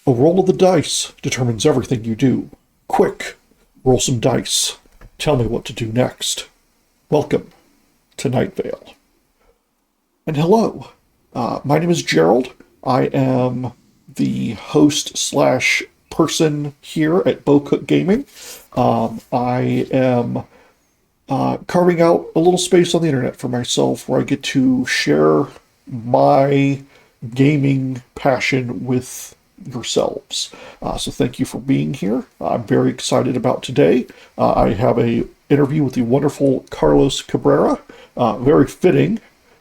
A roll of the dice determines everything you do. Quick, roll some dice. Tell me what to do next. Welcome to Night Vale. And hello, my name is Gerald. I am the host slash person here at BackerKit Gaming. I am carving out a little space on the internet for myself where I get to share my gaming passion with yourselves. So thank you for being here. I'm very excited about today. I have a interview with the wonderful Carlos Cabrera. Very fitting,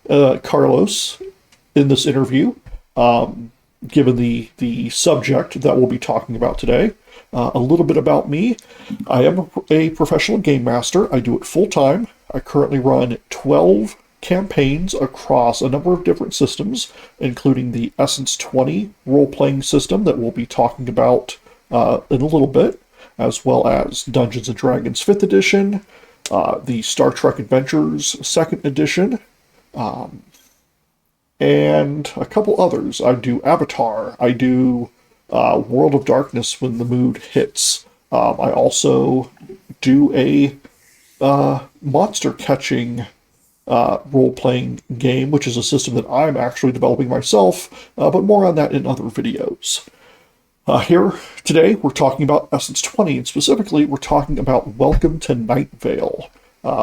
Carlos, in this interview, given the subject that we'll be talking about today. A little bit about me. I am a professional game master. I do it full-time. I currently run 12 campaigns across a number of different systems, including the Essence 20 role-playing system that we'll be talking about in a little bit, as well as Dungeons & Dragons 5th edition, the Star Trek Adventures 2nd edition, and a couple others. I do Avatar. I do World of Darkness when the mood hits. I also do a monster catching role-playing game, which is a system that I'm actually developing myself, but more on that in other videos. Here today, we're talking about Essence 20, and specifically, we're talking about Welcome to Night Vale,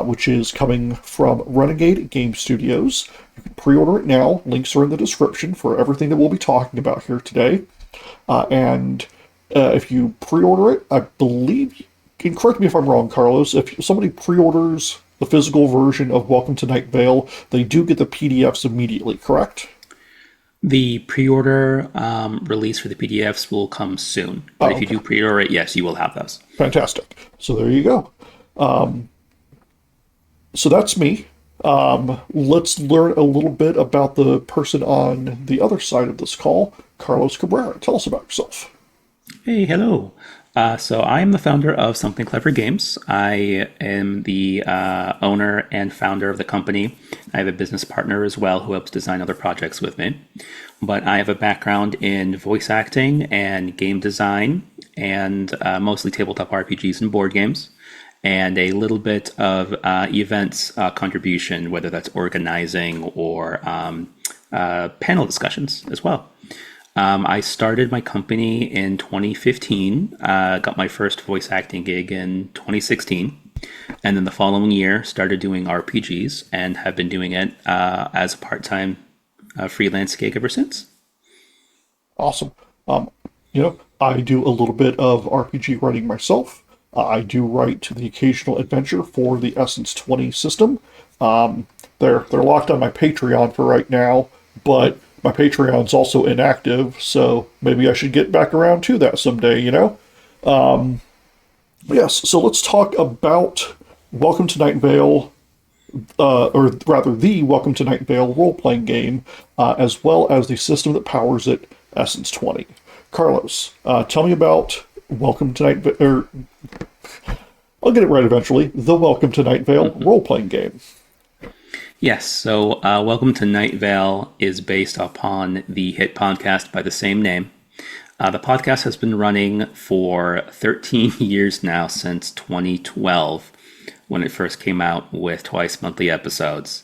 which is coming from Renegade Game Studios. You can pre-order it now. Links are in the description for everything that we'll be talking about here today. And if you pre-order it, I believe, and correct me if I'm wrong, Carlos, if somebody pre-orders the physical version of Welcome to Night Vale, they do get the PDFs immediately, correct? The pre-order release for the PDFs will come soon. But if you do pre-order it, yes, you will have those. Fantastic. So there you go. So that's me. Let's learn a little bit about the person on the other side of this call, Carlos Cabrera. Tell us about yourself. Hey, hello. So I am the founder of Something Clever Games. I am the owner and founder of the company. I have a business partner as well who helps design other projects with me. But I have a background in voice acting and game design and mostly tabletop RPGs and board games, and a little bit of events contribution, whether that's organizing or panel discussions as well. I started my company in 2015, got my first voice acting gig in 2016, and then the following year started doing RPGs and have been doing it as a part-time freelance gig ever since. Awesome. I do a little bit of RPG writing myself. I do write the occasional adventure for the Essence 20 system. They're locked on my Patreon for right now, but my Patreon's also inactive, so maybe I should get back around to that someday, Yes, so let's talk about Welcome to Night Vale, or rather the Welcome to Night Vale role-playing game, as well as the system that powers it, Essence 20. Carlos, tell me about Welcome to Night Vale, I'll get it right eventually, the Welcome to Night Vale role-playing game. Yes, so Welcome to Night Vale is based upon the hit podcast by the same name. The podcast has been running for 13 years now, since 2012, when it first came out with twice monthly episodes.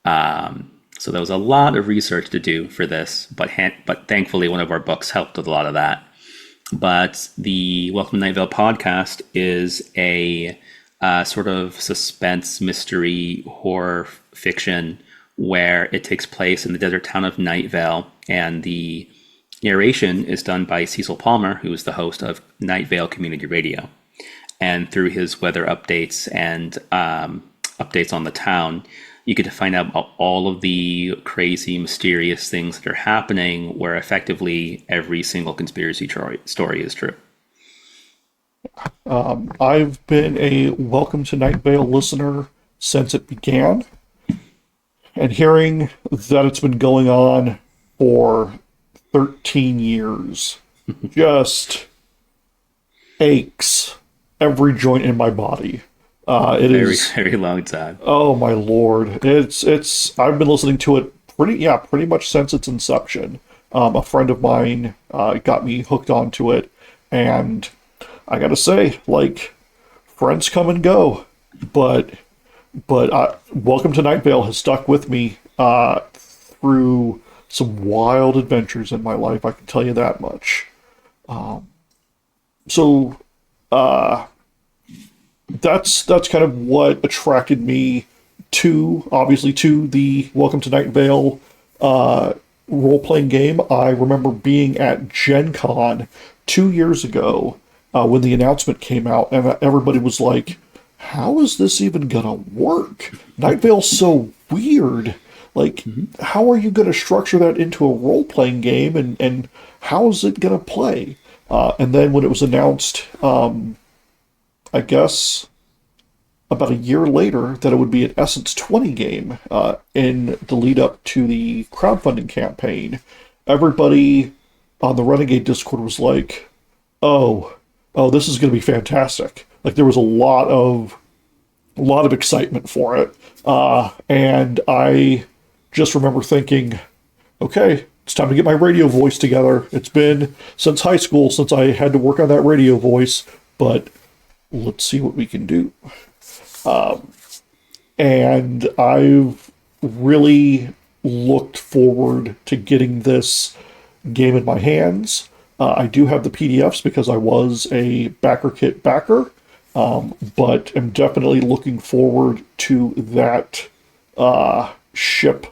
So there was a lot of research to do for this, but thankfully one of our books helped with a lot of that. But the Welcome to Night Vale podcast is a sort of suspense, mystery, horror fiction where it takes place in the desert town of Night Vale, and the narration is done by Cecil Palmer, who is the host of Night Vale Community Radio. And through his weather updates and updates on the town, you get to find out about all of the crazy, mysterious things that are happening, where effectively every single conspiracy story is true. I've been a Welcome to Night Vale listener since it began, and hearing that it's been going on for 13 years just aches every joint in my body. Very long time. Oh my lord. I've been listening to it pretty much since its inception. A friend of mine got me hooked onto it, and I gotta say, like, friends come and go, but Welcome to Night Vale has stuck with me through some wild adventures in my life. I can tell you that much. So that's kind of what attracted me to, obviously, to the Welcome to Night Vale role playing game. I remember being at Gen Con 2 years ago when the announcement came out, and everybody was like, how is this even gonna work? Night Vale's so weird. Like, how are you gonna structure that into a role playing game, and how is it gonna play? And then when it was announced, I guess about a year later, that it would be an Essence 20 game in the lead up to the crowdfunding campaign, everybody on the Renegade Discord was like, oh, this is going to be fantastic. Like, there was a lot of excitement for it, and I just remember thinking, okay, it's time to get my radio voice together. It's been since high school since I had to work on that radio voice, but let's see what we can do. And I've really looked forward to getting this game in my hands. I do have the PDFs because I was a BackerKit backer, but am definitely looking forward to that ship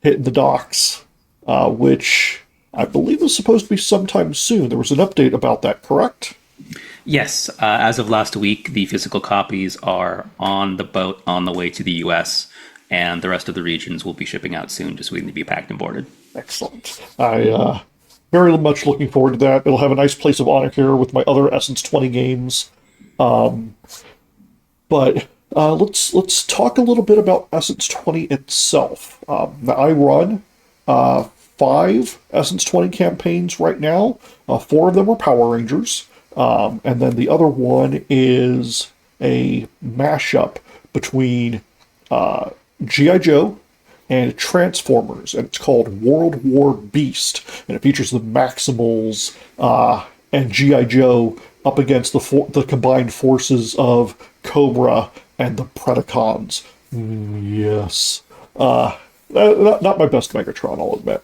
hitting the docks, which I believe is supposed to be sometime soon. There was an update about that, correct? Yes, as of last week, the physical copies are on the boat on the way to the US, and the rest of the regions will be shipping out soon, just waiting to be packed and boarded. Excellent. I very much looking forward to that. It'll have a nice place of honor here with my other Essence 20 games. But let's talk a little bit about Essence 20 itself. Now I run 5 Essence 20 campaigns right now. 4 of them are Power Rangers. And then the other one is a mashup between G.I. Joe and Transformers, and it's called World War Beast, and it features the Maximals and G.I. Joe up against the combined forces of Cobra and the Predacons. Yes. Not my best Megatron, I'll admit.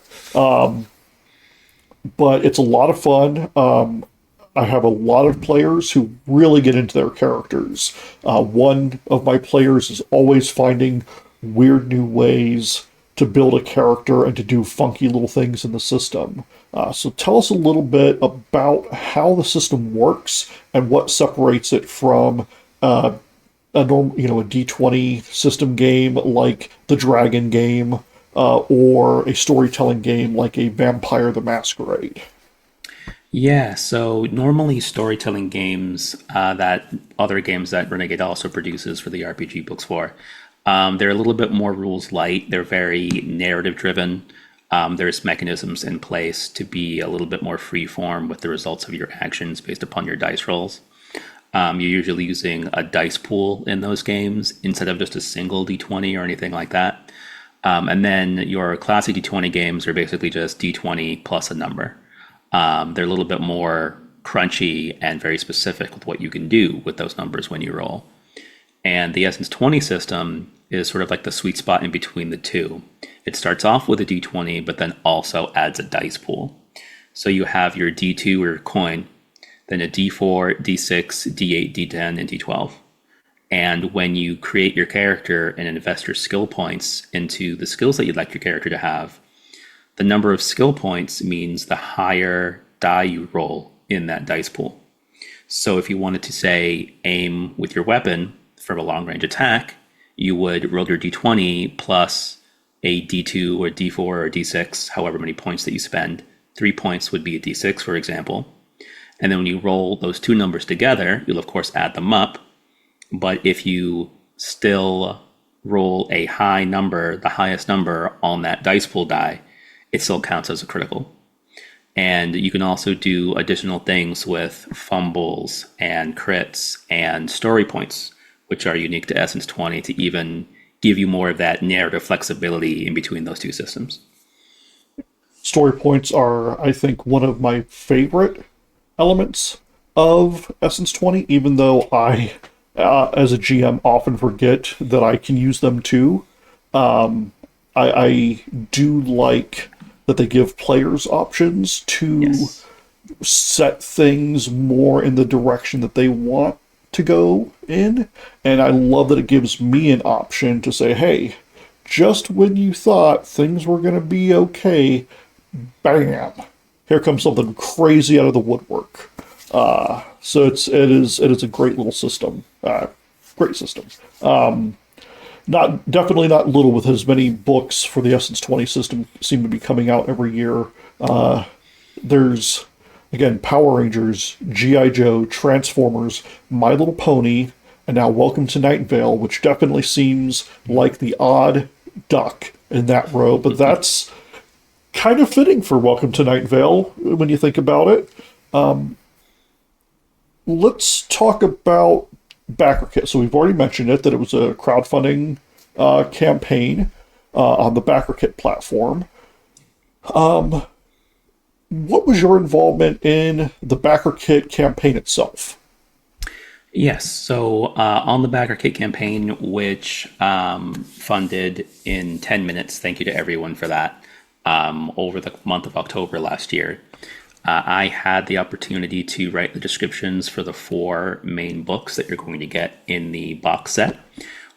But it's a lot of fun. I have a lot of players who really get into their characters. One of my players is always finding weird new ways to build a character and to do funky little things in the system. So tell us a little bit about how the system works and what separates it from a normal, a D20 system game like the Dragon game, or a storytelling game like a Vampire the Masquerade. Yeah, so normally storytelling games, that other games that Renegade also produces for the RPG books for, they're a little bit more rules light. They're very narrative driven. There's mechanisms in place to be a little bit more free form with the results of your actions based upon your dice rolls. You're usually using a dice pool in those games instead of just a single D20 or anything like that. And then your classic D20 games are basically just D20 plus a number. They're a little bit more crunchy and very specific with what you can do with those numbers when you roll. And the Essence 20 system is sort of like the sweet spot in between the two. It starts off with a D20, but then also adds a dice pool. So you have your D2 or your coin, then a D4, D6, D8, D10, and D12. And when you create your character and invest your skill points into the skills that you'd like your character to have, the number of skill points means the higher die you roll in that dice pool. So if you wanted to, say, aim with your weapon for a long range attack, you would roll your d20 plus a d2 or d4 or d6, however many points that you spend. 3 points would be a d6, for example. And then when you roll those two numbers together, you'll of course add them up. But if you still roll a high number, the highest number on that dice pool die, it still counts as a critical. And you can also do additional things with fumbles and crits and story points, which are unique to Essence 20 to even give you more of that narrative flexibility in between those two systems. Story points are, I think, one of my favorite elements of Essence 20, even though I, as a GM, often forget that I can use them too. I do like that they give players options to Yes. set things more in the direction that they want to go in. And I love that it gives me an option to say, hey, just when you thought things were going to be okay, bam, here comes something crazy out of the woodwork. So it is a great little system. Great system. Not definitely not little, with as many books for the Essence 20 system seem to be coming out every year. There's again Power Rangers, G.I. Joe, Transformers, My Little Pony, and now Welcome to Night Vale, which definitely seems like the odd duck in that row, but that's kind of fitting for Welcome to Night Vale when you think about it. Let's talk about BackerKit. So we've already mentioned it, that it was a crowdfunding campaign on the BackerKit platform. What was your involvement in the BackerKit campaign itself? Yes. So on the BackerKit campaign, which funded in 10 minutes, thank you to everyone for that, over the month of October last year, I had the opportunity to write the descriptions for the 4 main books that you're going to get in the box set.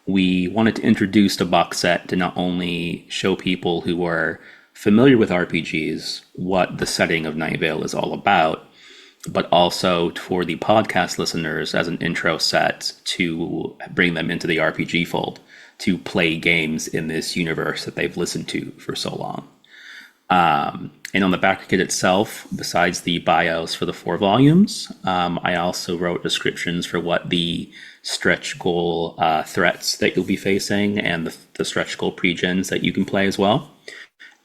We wanted to introduce the box set to not only show people who were familiar with RPGs what the setting of Night Vale is all about, but also for the podcast listeners as an intro set to bring them into the RPG fold, to play games in this universe that they've listened to for so long. And on the BackerKit itself, besides the bios for the 4 volumes, I also wrote descriptions for what the stretch goal threats that you'll be facing, and the stretch goal pre-gens that you can play as well.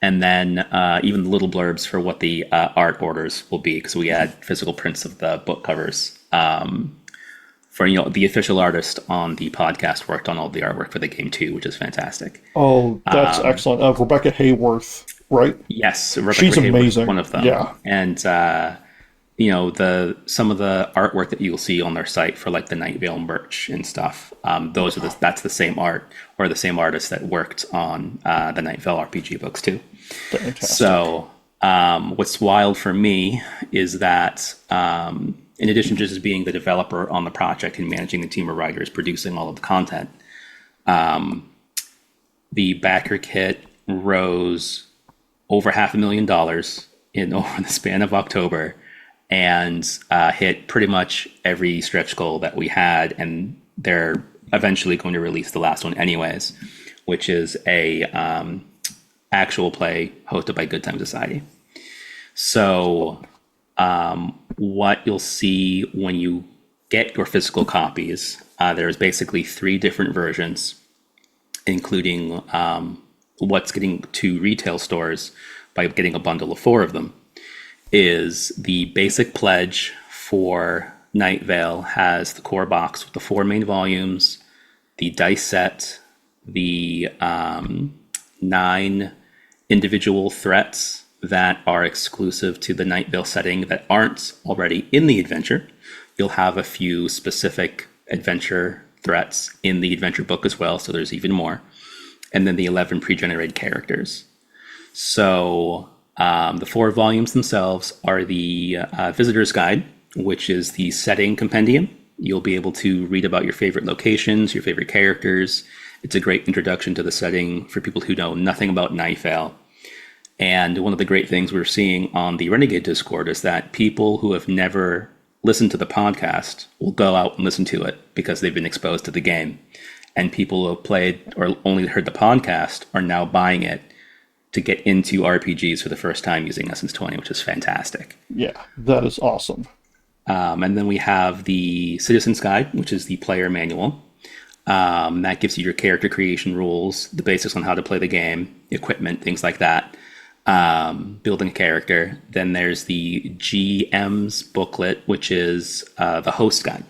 And then even the little blurbs for what the art orders will be, because we had physical prints of the book covers. For the official artist on the podcast worked on all the artwork for the game too, which is fantastic. Oh, that's excellent. Rebecca Hayworth, right? Yes, Rebecca She's Hayworth was amazing. one of them. Yeah. And the some of the artwork that you'll see on their site for like the Night Vale merch and stuff, that's the same art or the same artist that worked on the Night Vale RPG books too. Fantastic. So what's wild for me is that in addition to just being the developer on the project and managing the team of writers producing all of the content, the backer kit rose over $500,000 over the span of October, and hit pretty much every stretch goal that we had, and they're eventually going to release the last one anyways, which is a actual play hosted by Good Time Society. So what you'll see when you get your physical copies, there's basically 3 different versions, including what's getting to retail stores by getting a bundle of 4 of them. Is the basic pledge for Night Vale has the core box with the 4 main volumes, the dice set, the 9 individual threats that are exclusive to the Night Vale setting that aren't already in the adventure. You'll have a few specific adventure threats in the adventure book as well, so there's even more. And then the 11 pre-generated characters. So the 4 volumes themselves are the Visitor's Guide, which is the setting compendium. You'll be able to read about your favorite locations, your favorite characters. It's a great introduction to the setting for people who know nothing about Night Vale. And one of the great things we're seeing on the Renegade Discord is that people who have never listened to the podcast will go out and listen to it because they've been exposed to the game. And people who have played or only heard the podcast are now buying it to get into RPGs for the first time using Essence 20, which is fantastic. Yeah, that is awesome. And then we have the Citizen's Guide, which is the player manual. That gives you your character creation rules, the basics on how to play the game, equipment, things like that. Building a character. Then there's the GM's booklet, which is the host guide.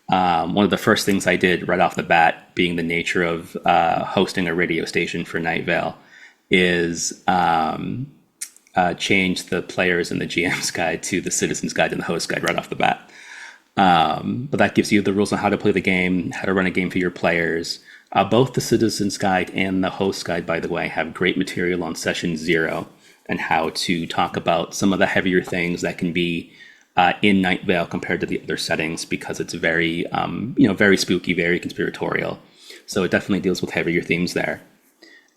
One of the first things I did right off the bat, being the nature of hosting a radio station for Night Vale, is change the players in the GM's guide to the citizen's guide and the host guide right off the bat. But that gives you the rules on how to play the game, how to run a game for your players. Both the citizen's guide and the host guide, by the way, have great material on session 0 and how to talk about some of the heavier things that can be in Night Vale compared to the other settings, because it's very, very spooky, very conspiratorial. So it definitely deals with heavier themes there.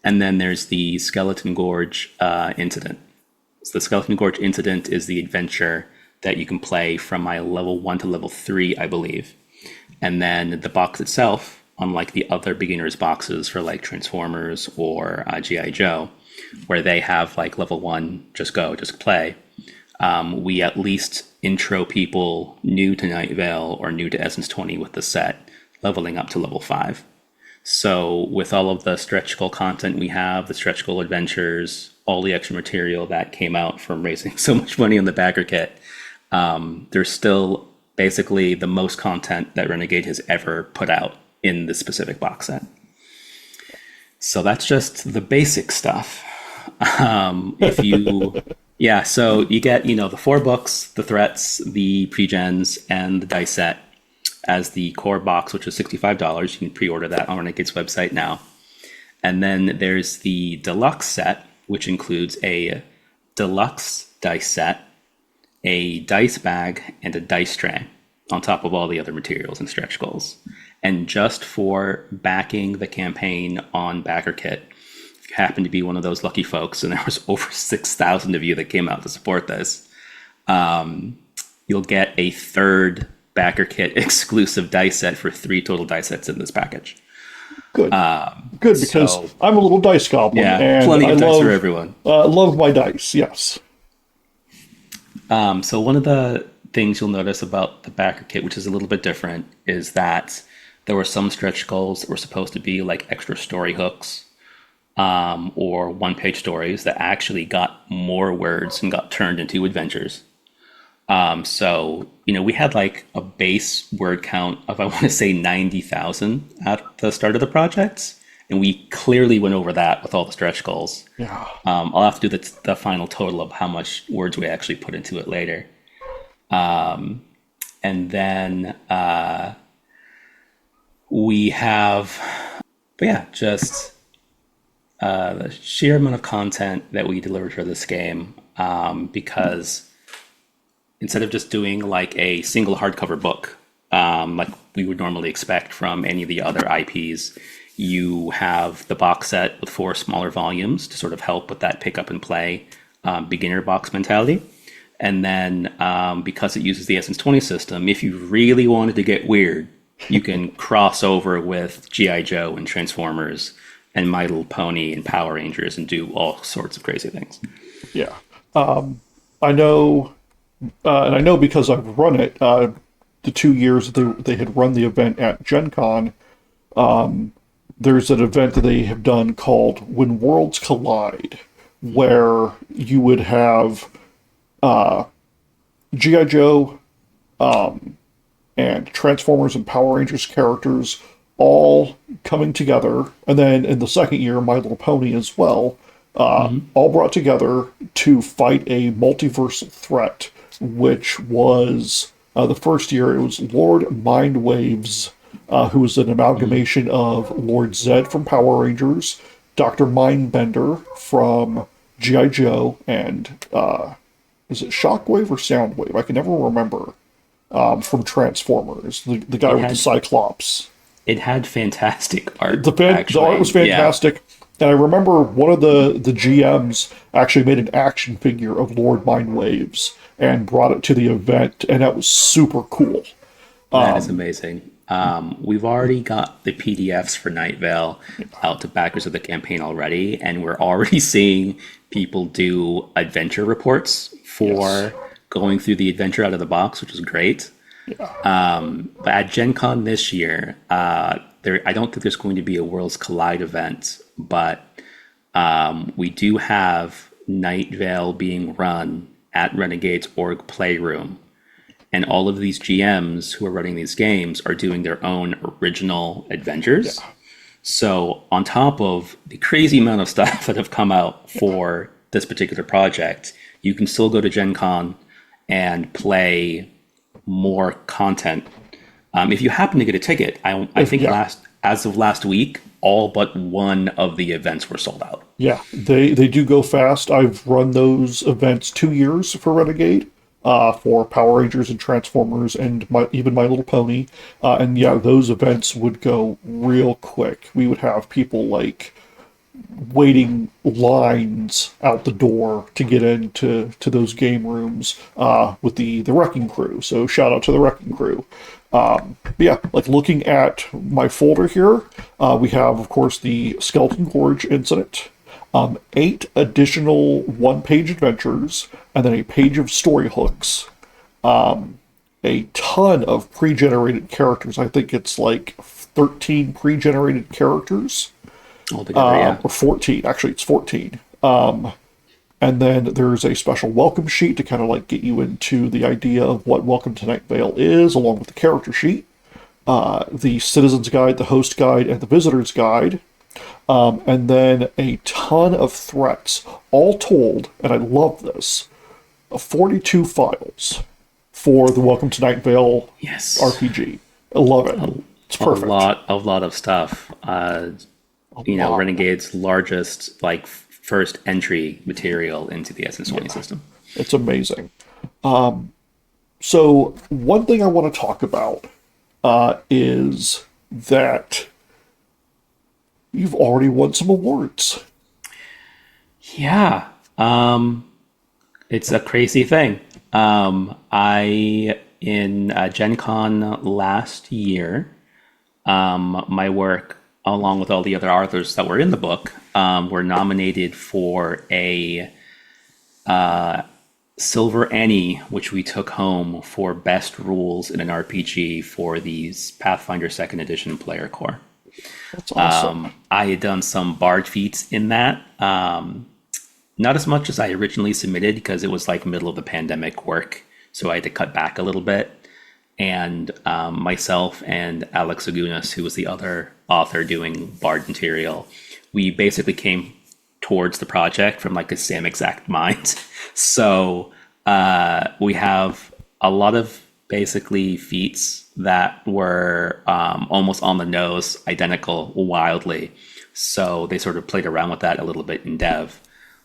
And then there's the Skeleton Gorge incident. So the Skeleton Gorge incident is the adventure that you can play from my level 1 to level 3, I believe. And then the box itself, unlike the other beginners boxes for like Transformers or G.I. Joe, where they have like level 1, just go, just play, we at least intro people new to Night Vale or new to Essence 20 with the set, leveling up to level 5. So with all of the stretch goal content we have, the stretch goal adventures, all the extra material that came out from raising so much money on the BackerKit, there's still basically the most content that Renegade has ever put out in this specific box set. So that's just the basic stuff. So you get, the 4 books, the threats, the pre-gens, and the dice set as the core box, which is $65. You can pre-order that on Renegade's website now. And then there's the deluxe set, which includes a deluxe dice set, a dice bag, and a dice tray, on top of all the other materials and stretch goals. And just for backing the campaign on BackerKit, if you happen to be one of those lucky folks, and there was over 6,000 of you that came out to support this, you'll get a third BackerKit exclusive dice set for 3 total dice sets in this package. Good. Good, because I'm a little dice goblin. Yeah, and plenty of dice for everyone. Love my dice, yes. So one of the things you'll notice about the BackerKit, which is a little bit different, is that there were some stretch goals that were supposed to be like extra story hooks or one-page stories that actually got more words and got turned into adventures. So we had like a base word count of, I want to say, 90,000 at the start of the project. And we clearly went over that with all the stretch goals. Yeah. I'll have to do the final total of how much words we actually put into it later. And then we have, just the sheer amount of content that we delivered for this game, because instead of just doing like a single hardcover book, like we would normally expect from any of the other IPs, you have the box set with 4 smaller volumes to sort of help with that pick up and play beginner box mentality. And then because it uses the Essence 20 system, if you really wanted to get weird, you can cross over with G.I. Joe and Transformers and My Little Pony and Power Rangers and do all sorts of crazy things. Yeah. I know, and I know because I've run it, the 2 years they had run the event at Gen Con, there's an event that they have done called When Worlds Collide, where you would have G.I. Joe and Transformers and Power Rangers characters all coming together, and then in the second year, My Little Pony as well, all brought together to fight a multiversal threat, which was, the first year, it was Lord Mindwaves, who was an amalgamation of Lord Zed from Power Rangers, Dr. Mindbender from G.I. Joe, and is it Shockwave or Soundwave? I can never remember. From Transformers, the guy with the Cyclops. It had fantastic art. The art was fantastic. Yeah. And I remember one of the GMs actually made an action figure of Lord Mindwaves and brought it to the event, and that was super cool. That is amazing. We've already got the PDFs for Night Vale out to backers of the campaign already, and we're already seeing people do adventure reports for going through the adventure out of the box, which is great. Yeah. But at Gen Con this year, I don't think there's going to be a Worlds Collide event, but we do have Night Vale being run at Renegade's org playroom. And all of these GMs who are running these games are doing their own original adventures. Yeah. So on top of the crazy amount of stuff that have come out for this particular project, you can still go to Gen Con and play more content. If you happen to get a ticket, I think as of last week, all but one of the events were sold out. Yeah, they do go fast. I've run those events 2 years for Renegade, for Power Rangers and Transformers and even My Little Pony. And yeah, those events would go real quick. We would have people like waiting lines out the door to get into those game rooms with the Wrecking Crew. So shout out to the Wrecking Crew. But yeah, like looking at my folder here, we have, of course, the Skeleton Gorge incident, 8 additional one-page adventures, and then a page of story hooks, a ton of pre-generated characters. I think it's like 13 pre-generated characters. Altogether, yeah. Or 14. Actually, it's 14. And then there's a special welcome sheet to kind of like get you into the idea of what Welcome to Night Vale is, along with the character sheet, the Citizen's Guide, the Host Guide, and the Visitor's Guide. And then a ton of threats, all told, and I love this, 42 files for the Welcome to Night Vale RPG. I love it. It's perfect. A lot of stuff. Renegade's largest, like, first entry material into the SS20 system. It's amazing. So one thing I want to talk about is that you've already won some awards. Yeah. It's a crazy thing. In Gen Con last year, my work, along with all the other authors that were in the book, were nominated for a Silver Annie, which we took home for best rules in an RPG for the Pathfinder 2nd Edition player core. That's awesome. I had done some bard feats in that. Not as much as I originally submitted because it was like middle of the pandemic work, so I had to cut back a little bit. And myself and Alex Agunas, who was the other author doing bard material, we basically came towards the project from like the same exact mind. So we have a lot of basically feats that were almost on the nose, identical wildly. So they sort of played around with that a little bit in dev,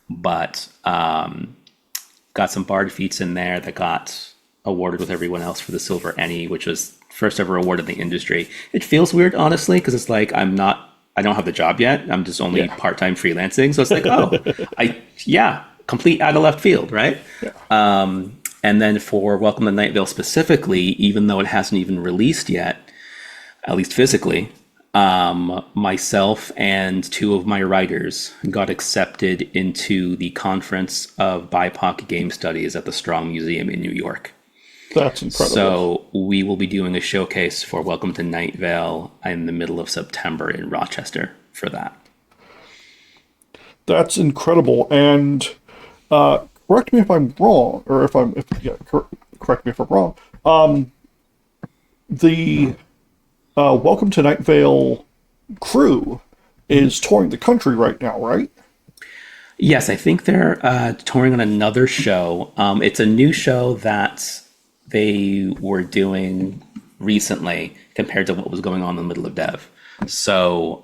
but got some bard feats in there that got awarded with everyone else for the Silver Annie, which was first ever award in the industry. It feels weird, honestly, because it's like I don't have the job yet. I'm just only part-time freelancing. So it's like, complete out of left field, right? Yeah. And then for Welcome to Night Vale specifically, even though it hasn't even released yet, at least physically, myself and 2 of my writers got accepted into the Conference of BIPOC Game Studies at the Strong Museum in New York. That's incredible. So we will be doing a showcase for Welcome to Night Vale in the middle of September in Rochester for that. That's incredible. And correct me if I'm wrong, or correct me if I'm wrong. The Welcome to Night Vale crew is touring the country right now, right? Yes, I think they're touring on another show. It's a new show that they were doing recently compared to what was going on in the middle of dev. So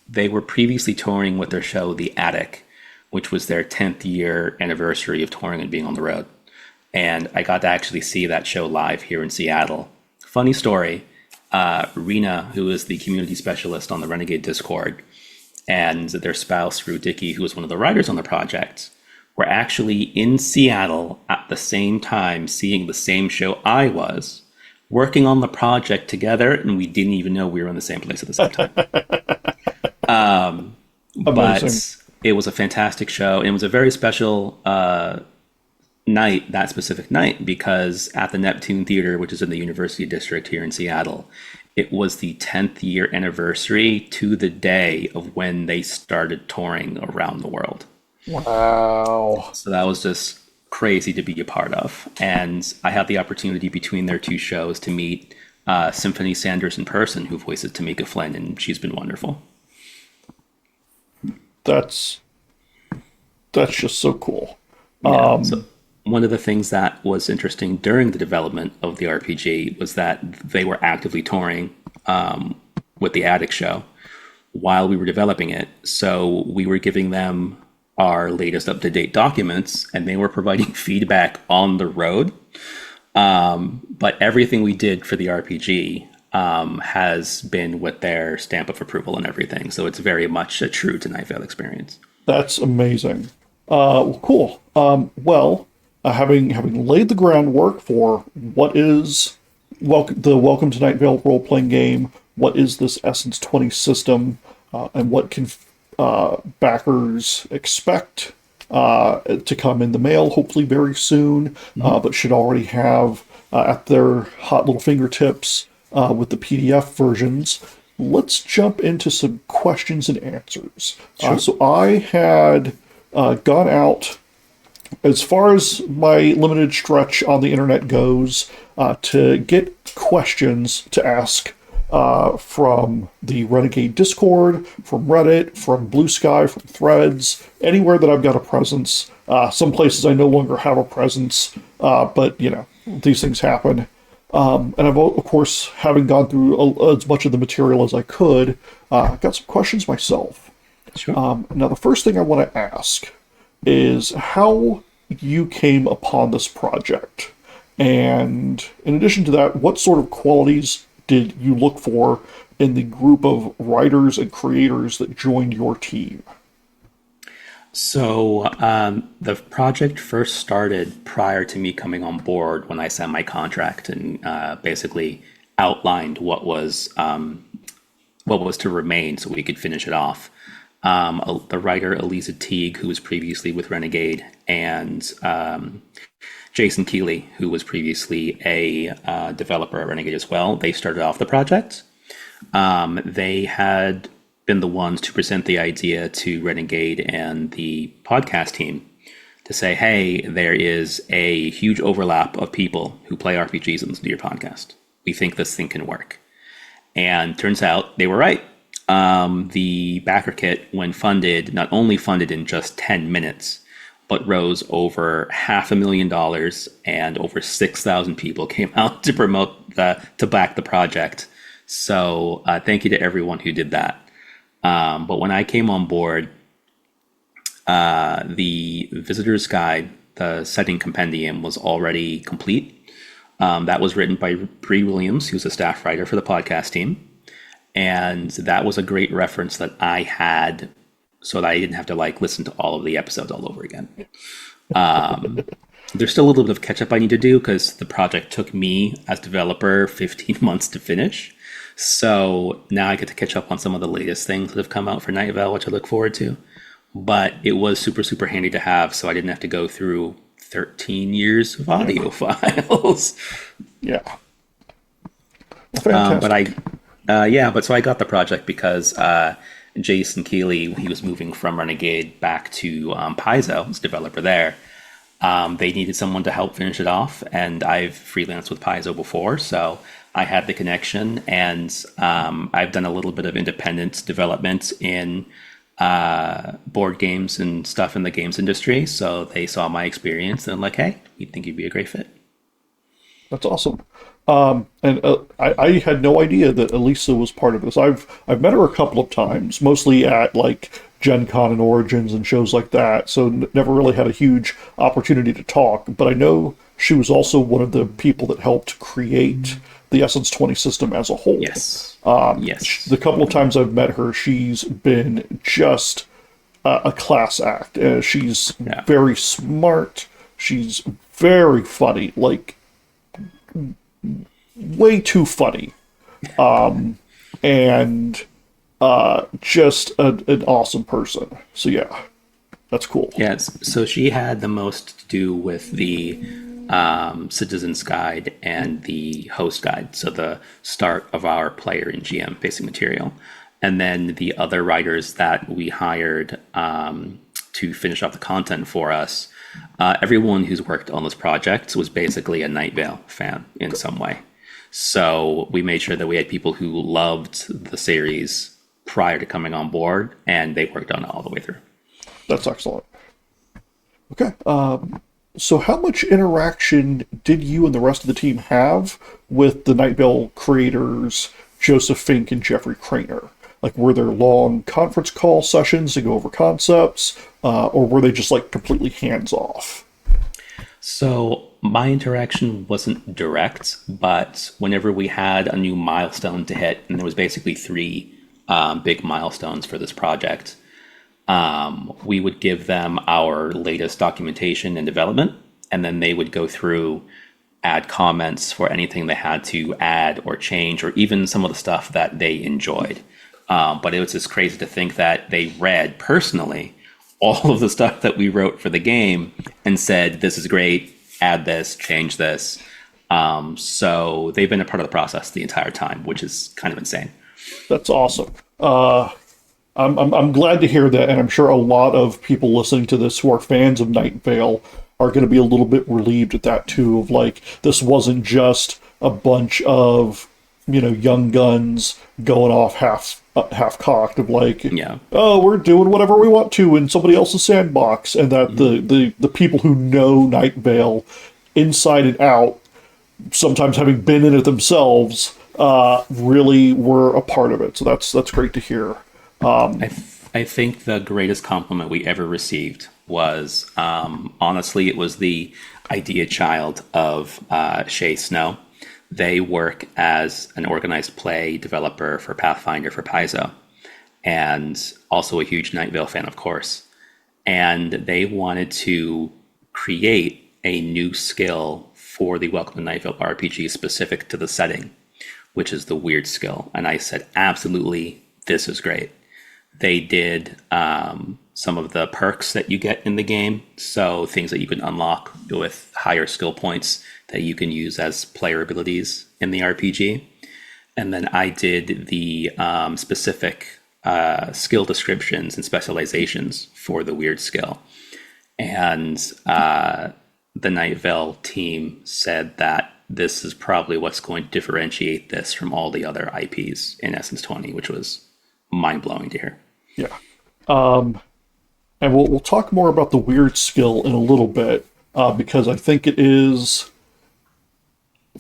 they were previously touring with their show, The Attic, which was their 10th year anniversary of touring and being on the road. And I got to actually see that show live here in Seattle. Funny story, Rena, who is the community specialist on the Renegade Discord, and their spouse, Rue Dickey, who was one of the writers on the project, were actually in Seattle at the same time seeing the same show I was, working on the project together, and we didn't even know we were in the same place at the same time. But it was a fantastic show, and it was a very special night, that specific night, because at the Neptune Theater, which is in the University District here in Seattle, it was the 10th year anniversary to the day of when they started touring around the world. Wow. So that was just crazy to be a part of. And I had the opportunity between their 2 shows to meet Symphony Sanders in person, who voices Tamika Flynn, and she's been wonderful. That's That's just so cool. Yeah. So one of the things that was interesting during the development of the RPG was that they were actively touring with the Attic Show while we were developing it. So we were giving them our latest up to date documents, and they were providing feedback on the road. But everything we did for the RPG has been with their stamp of approval and everything. So it's very much a true to Night Vale experience. That's amazing. Well, cool. Having laid the groundwork for what is the Welcome to Night Vale role playing game, what is this Essence 20 system, and what can backers expect to come in the mail, hopefully very soon, but should already have at their hot little fingertips with the PDF versions. Let's jump into some questions and answers. Sure. So I had gone out as far as my limited stretch on the internet goes to get questions to ask from the Renegade Discord, from Reddit, from Blue Sky, from Threads, anywhere that I've got a presence. Some places I no longer have a presence, but you know, these things happen. And I've, of course, having gone through as much of the material as I could, got some questions myself. Sure. Now, the first thing I want to ask is how you came upon this project. And in addition to that, what sort of qualities did you look for in the group of writers and creators that joined your team? So the project first started prior to me coming on board when I signed my contract and basically outlined what was to remain so we could finish it off. The writer Elisa Teague, who was previously with Renegade, and Jason Keeley, who was previously a developer at Renegade as well, they started off the project. They had been the ones to present the idea to Renegade and the podcast team to say, hey, there is a huge overlap of people who play RPGs and listen to your podcast. We think this thing can work. And turns out they were right. The BackerKit, when funded, not only funded in just 10 minutes, but rose over $500,000 and over 6,000 people came out to to back the project. So thank you to everyone who did that. But when I came on board, the visitor's guide, the setting compendium, was already complete. That was written by Bree Williams, who's a staff writer for the podcast team. And that was a great reference that I had so that I didn't have to listen to all of the episodes all over again. There's still a little bit of catch up I need to do because the project took me as developer 15 months to finish. So now I get to catch up on some of the latest things that have come out for Night Vale, which I look forward to. But it was super, super handy to have, so I didn't have to go through 13 years of audio files. Yeah. Fantastic. But so I got the project because Jason Keeley, he was moving from Renegade back to Paizo, as developer there. They needed someone to help finish it off, and I've freelanced with Paizo before, so I had the connection, and I've done a little bit of independent development in board games and stuff in the games industry, so they saw my experience and hey, we think you'd be a great fit. That's awesome. I had no idea that Elisa was part of this. I've met her a couple of times, mostly at Gen Con and Origins and shows like that, so never really had a huge opportunity to talk, but I know she was also one of the people that helped create the Essence 20 system as a whole. Yes. Yes. The couple of times I've met her, she's been just a class act. She's very smart. She's very funny, way too funny. And just an awesome person. So yeah, that's cool. Yes. So she had the most to do with the Citizen's Guide and the Host Guide. So the start of our player and GM basic material. And then the other writers that we hired to finish off the content for us, everyone who's worked on this project was basically a Night Vale fan in some way. So we made sure that we had people who loved the series prior to coming on board, and they worked on it all the way through. That's excellent. Okay. So how much interaction did you and the rest of the team have with the Night Vale creators, Joseph Fink and Jeffrey Craner? Like, were there long conference call sessions to go over concepts, or were they just like completely hands off? So my interaction wasn't direct, but whenever we had a new milestone to hit, and there was basically three big milestones for this project, we would give them our latest documentation and development, and then they would go through, add comments for anything they had to add or change, or even some of the stuff that they enjoyed. But it was just crazy to think that they read personally all of the stuff that we wrote for the game and said, this is great, add this, change this. So they've been a part of the process the entire time, which is kind of insane. That's awesome. I'm glad to hear that, and I'm sure a lot of people listening to this who are fans of Night Vale are going to be a little bit relieved at that too. Of like, this wasn't just a bunch of young guns going off half cocked of like, Yeah. oh, we're doing whatever we want to in somebody else's sandbox, and that the people who know Night Vale inside and out, sometimes having been in it themselves, really were a part of it. So that's great to hear. I think the greatest compliment we ever received was, honestly, it was the idea child of Shay Snow. They work as an organized play developer for Pathfinder for Paizo, and also a huge Night Vale fan, of course. And they wanted to create a new skill for the Welcome to Night Vale RPG specific to the setting, which is the weird skill. And I said, absolutely, this is great. They did some of the perks that you get in the game, so things that you can unlock with higher skill points that you can use as player abilities in the RPG. And then I did the specific skill descriptions and specializations for the weird skill. And the Night Vale team said that this is probably what's going to differentiate this from all the other IPs in Essence 20, which was mind-blowing to hear. Yeah. And we'll talk more about the weird skill in a little bit, because I think it is,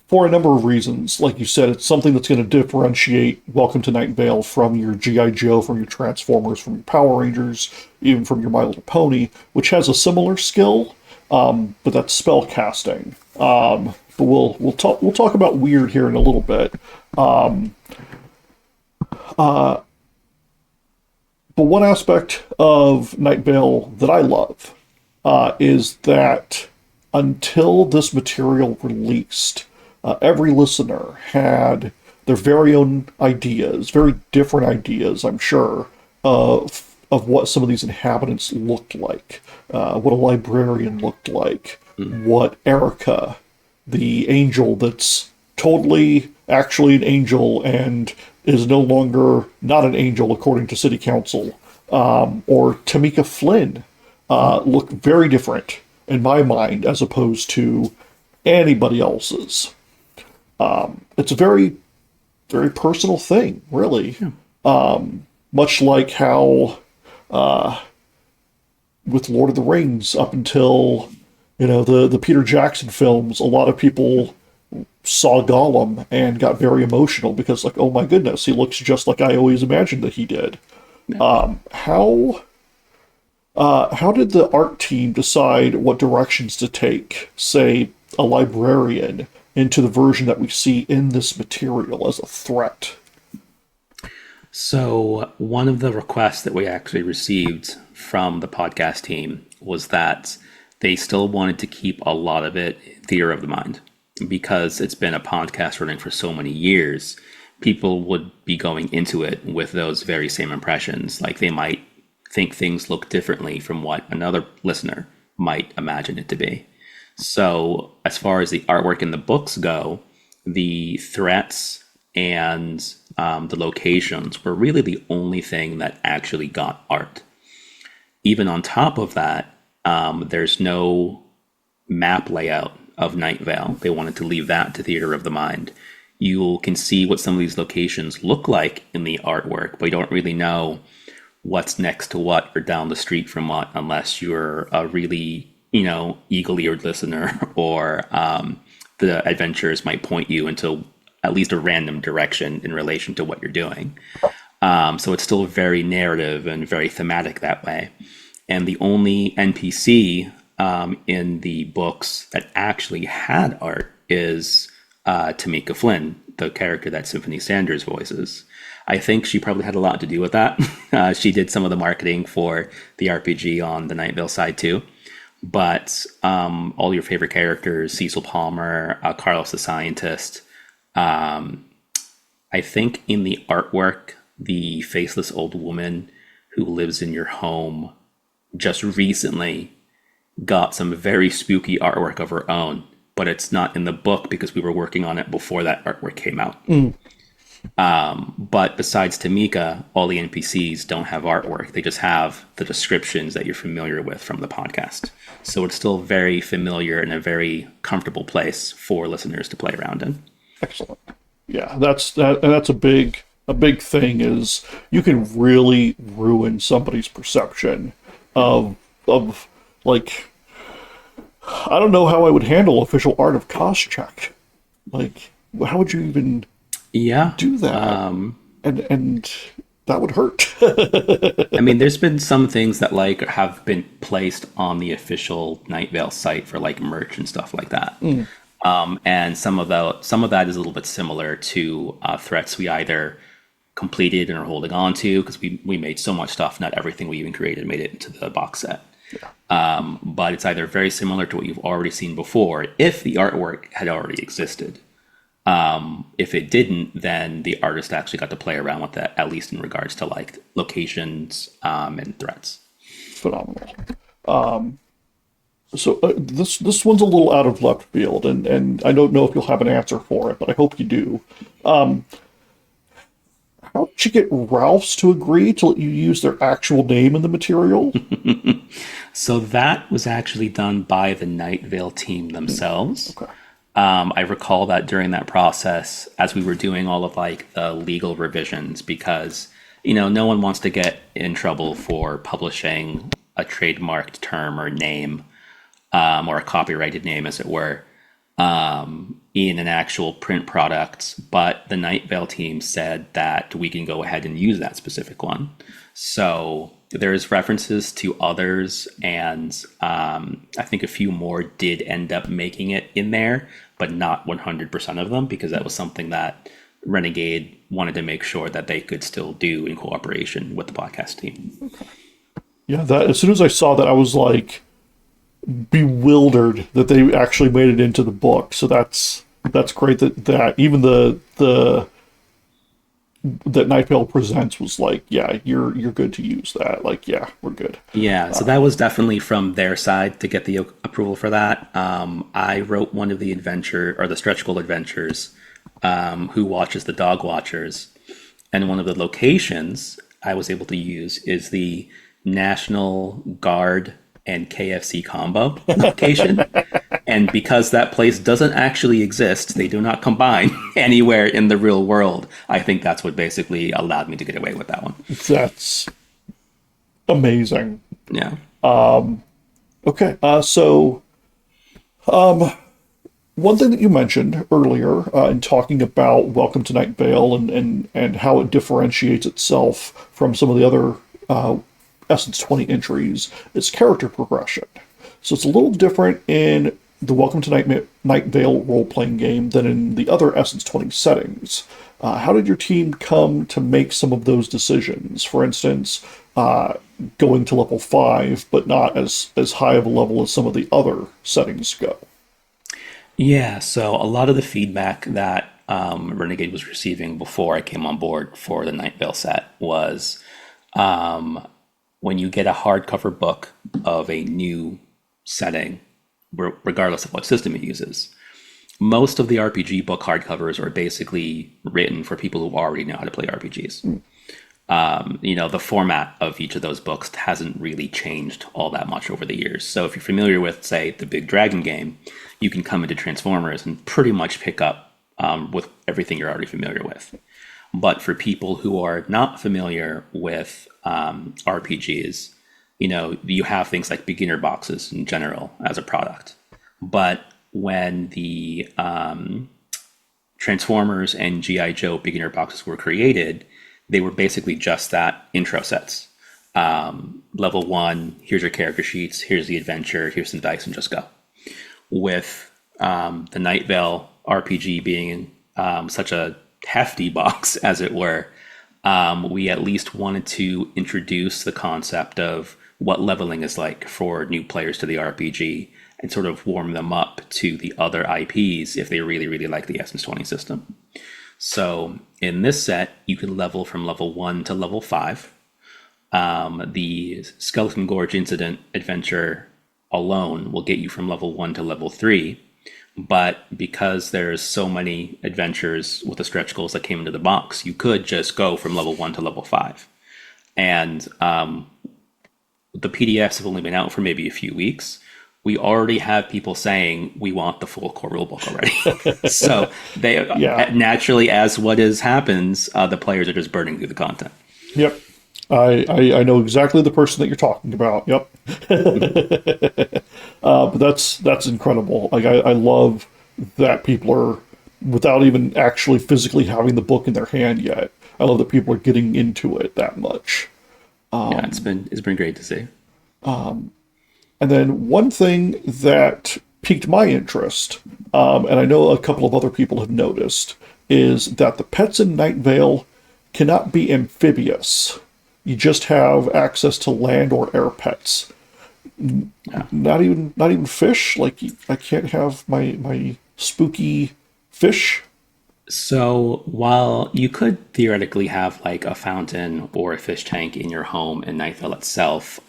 for a number of reasons. Like you said, it's something that's going to differentiate Welcome to Night Vale from your G.I. Joe, from your Transformers, from your Power Rangers, even from your My Little Pony, which has a similar skill, but that's spell casting. But we'll talk about weird here in a little bit. But one aspect of Night Vale that I love is that until this material released, every listener had their very own ideas, very different ideas, I'm sure, of what some of these inhabitants looked like, what a librarian looked like, what Erica, the angel that's totally actually an angel and is no longer not an angel according to city council, or Tamika Flynn, look very different in my mind as opposed to anybody else's. It's a very, very personal thing, really. Yeah. Much like how with Lord of the Rings, up until the Peter Jackson films, a lot of people saw Gollum and got very emotional because, like, oh my goodness, he looks just like I always imagined that he did. Yeah. How did the art team decide what directions to take, say, a librarian into the version that we see in this material as a threat? So one of the requests that we actually received from the podcast team was that they still wanted to keep a lot of it theater of the mind. Because it's been a podcast running for so many years, people would be going into it with those very same impressions. Like, they might think things look differently from what another listener might imagine it to be. So as far as the artwork in the books go, the threats and the locations were really the only thing that actually got art. Even on top of that, there's no map layout of Night Vale. They wanted to leave that to theater of the mind. You can see what some of these locations look like in the artwork, but you don't really know what's next to what or down the street from what unless you're a really eagle-eared listener or the adventures might point you into at least a random direction in relation to what you're doing. So it's still very narrative and very thematic that way. And the only NPC in the books that actually had art is Tamika Flynn, the character that Symphony Sanders voices. I think she probably had a lot to do with that. She did some of the marketing for the RPG on the Night Vale side too. But all your favorite characters, Cecil Palmer, Carlos the Scientist, I think in the artwork, the faceless old woman who lives in your home just recently got some very spooky artwork of her own, but it's not in the book because we were working on it before that artwork came out. But besides Tamika, all the NPCs don't have artwork. They just have the descriptions that you're familiar with from the podcast. So it's still very familiar and a very comfortable place for listeners to play around in. Excellent. Yeah, that's a big thing is you can really ruin somebody's perception of like, I don't know how I would handle official art of cost check. Like, how would you even do that? And that would hurt. I mean, there's been some things that like have been placed on the official Night Vale site for like merch and stuff like that. And some of that is a little bit similar to threats we either completed and are holding on to because we made so much stuff. Not everything we even created made it into the box set. But it's either very similar to what you've already seen before if the artwork had already existed. If it didn't, then the artist actually got to play around with that, at least in regards to like locations and threats. Phenomenal. So this one's a little out of left field, and I don't know if you'll have an answer for it, but I hope you do. How did you get Ralph's to agree to let you use their actual name in the material? So that was actually done by the Night Vale team themselves. Okay. I recall that during that process, as we were doing all of like the legal revisions, because no one wants to get in trouble for publishing a trademarked term or name, or a copyrighted name, as it were, in an actual print product. But the Night Vale team said that we can go ahead and use that specific one. So there's references to others, and I think a few more did end up making it in there, but not 100% of them, because that was something that Renegade wanted to make sure that they could still do in cooperation with the podcast team. Okay. Yeah, that as soon as I saw that, I was like bewildered that they actually made it into the book. So that's great that even that Night Vale Presents was like, yeah, you're good to use that. Like, yeah, we're good. Yeah, so that was definitely from their side to get the approval for that. I wrote one of the the stretch goal adventures, Who Watches the Dog Watchers, and one of the locations I was able to use is the National Guard and KFC combo location. And because that place doesn't actually exist, they do not combine anywhere in the real world. I think that's what basically allowed me to get away with that one. That's amazing. Yeah. Okay. One thing that you mentioned earlier in talking about Welcome to Night Vale and how it differentiates itself from some of the other Essence 20 entries is character progression. So it's a little different in the Welcome to Night Vale role-playing game than in the other Essence 20 settings. How did your team come to make some of those decisions? For instance, going to level 5, but not as high of a level as some of the other settings go. Yeah, so a lot of the feedback that Renegade was receiving before I came on board for the Night Vale set was when you get a hardcover book of a new setting, regardless of what system it uses, most of the RPG book hardcovers are basically written for people who already know how to play RPGs. The format of each of those books hasn't really changed all that much over the years. So if you're familiar with, say, the Big Dragon game, you can come into Transformers and pretty much pick up with everything you're already familiar with. But for people who are not familiar with RPGs, you have things like beginner boxes in general as a product. But when the Transformers and G.I. Joe beginner boxes were created, they were basically just that, intro sets. Level 1, here's your character sheets, here's the adventure, here's some dice, and just go. With the Night Vale RPG being such a hefty box, as it were, we at least wanted to introduce the concept of what leveling is like for new players to the RPG and sort of warm them up to the other IPs if they really, really like the Essence 20 system. So in this set, you can level from level 1 to level 5. The Skeleton Gorge Incident adventure alone will get you from level 1 to level 3. But because there's so many adventures with the stretch goals that came into the box, you could just go from level 1 to level 5. And the PDFs have only been out for maybe a few weeks. We already have people saying we want the full core rulebook already. So they naturally, as what happens, the players are just burning through the content. Yep. I know exactly the person that you're talking about. Yep. But that's incredible. Like I love that people are, without even actually physically having the book in their hand yet, I love that people are getting into it that much. Yeah, it's been great to see. And then one thing that piqued my interest, and I know a couple of other people have noticed, is that the pets in Night Vale cannot be amphibious. You just have access to land or air pets. Yeah. Not even fish. Like I can't have my spooky fish. So while you could theoretically have like a fountain or a fish tank in your home in Night Vale itself,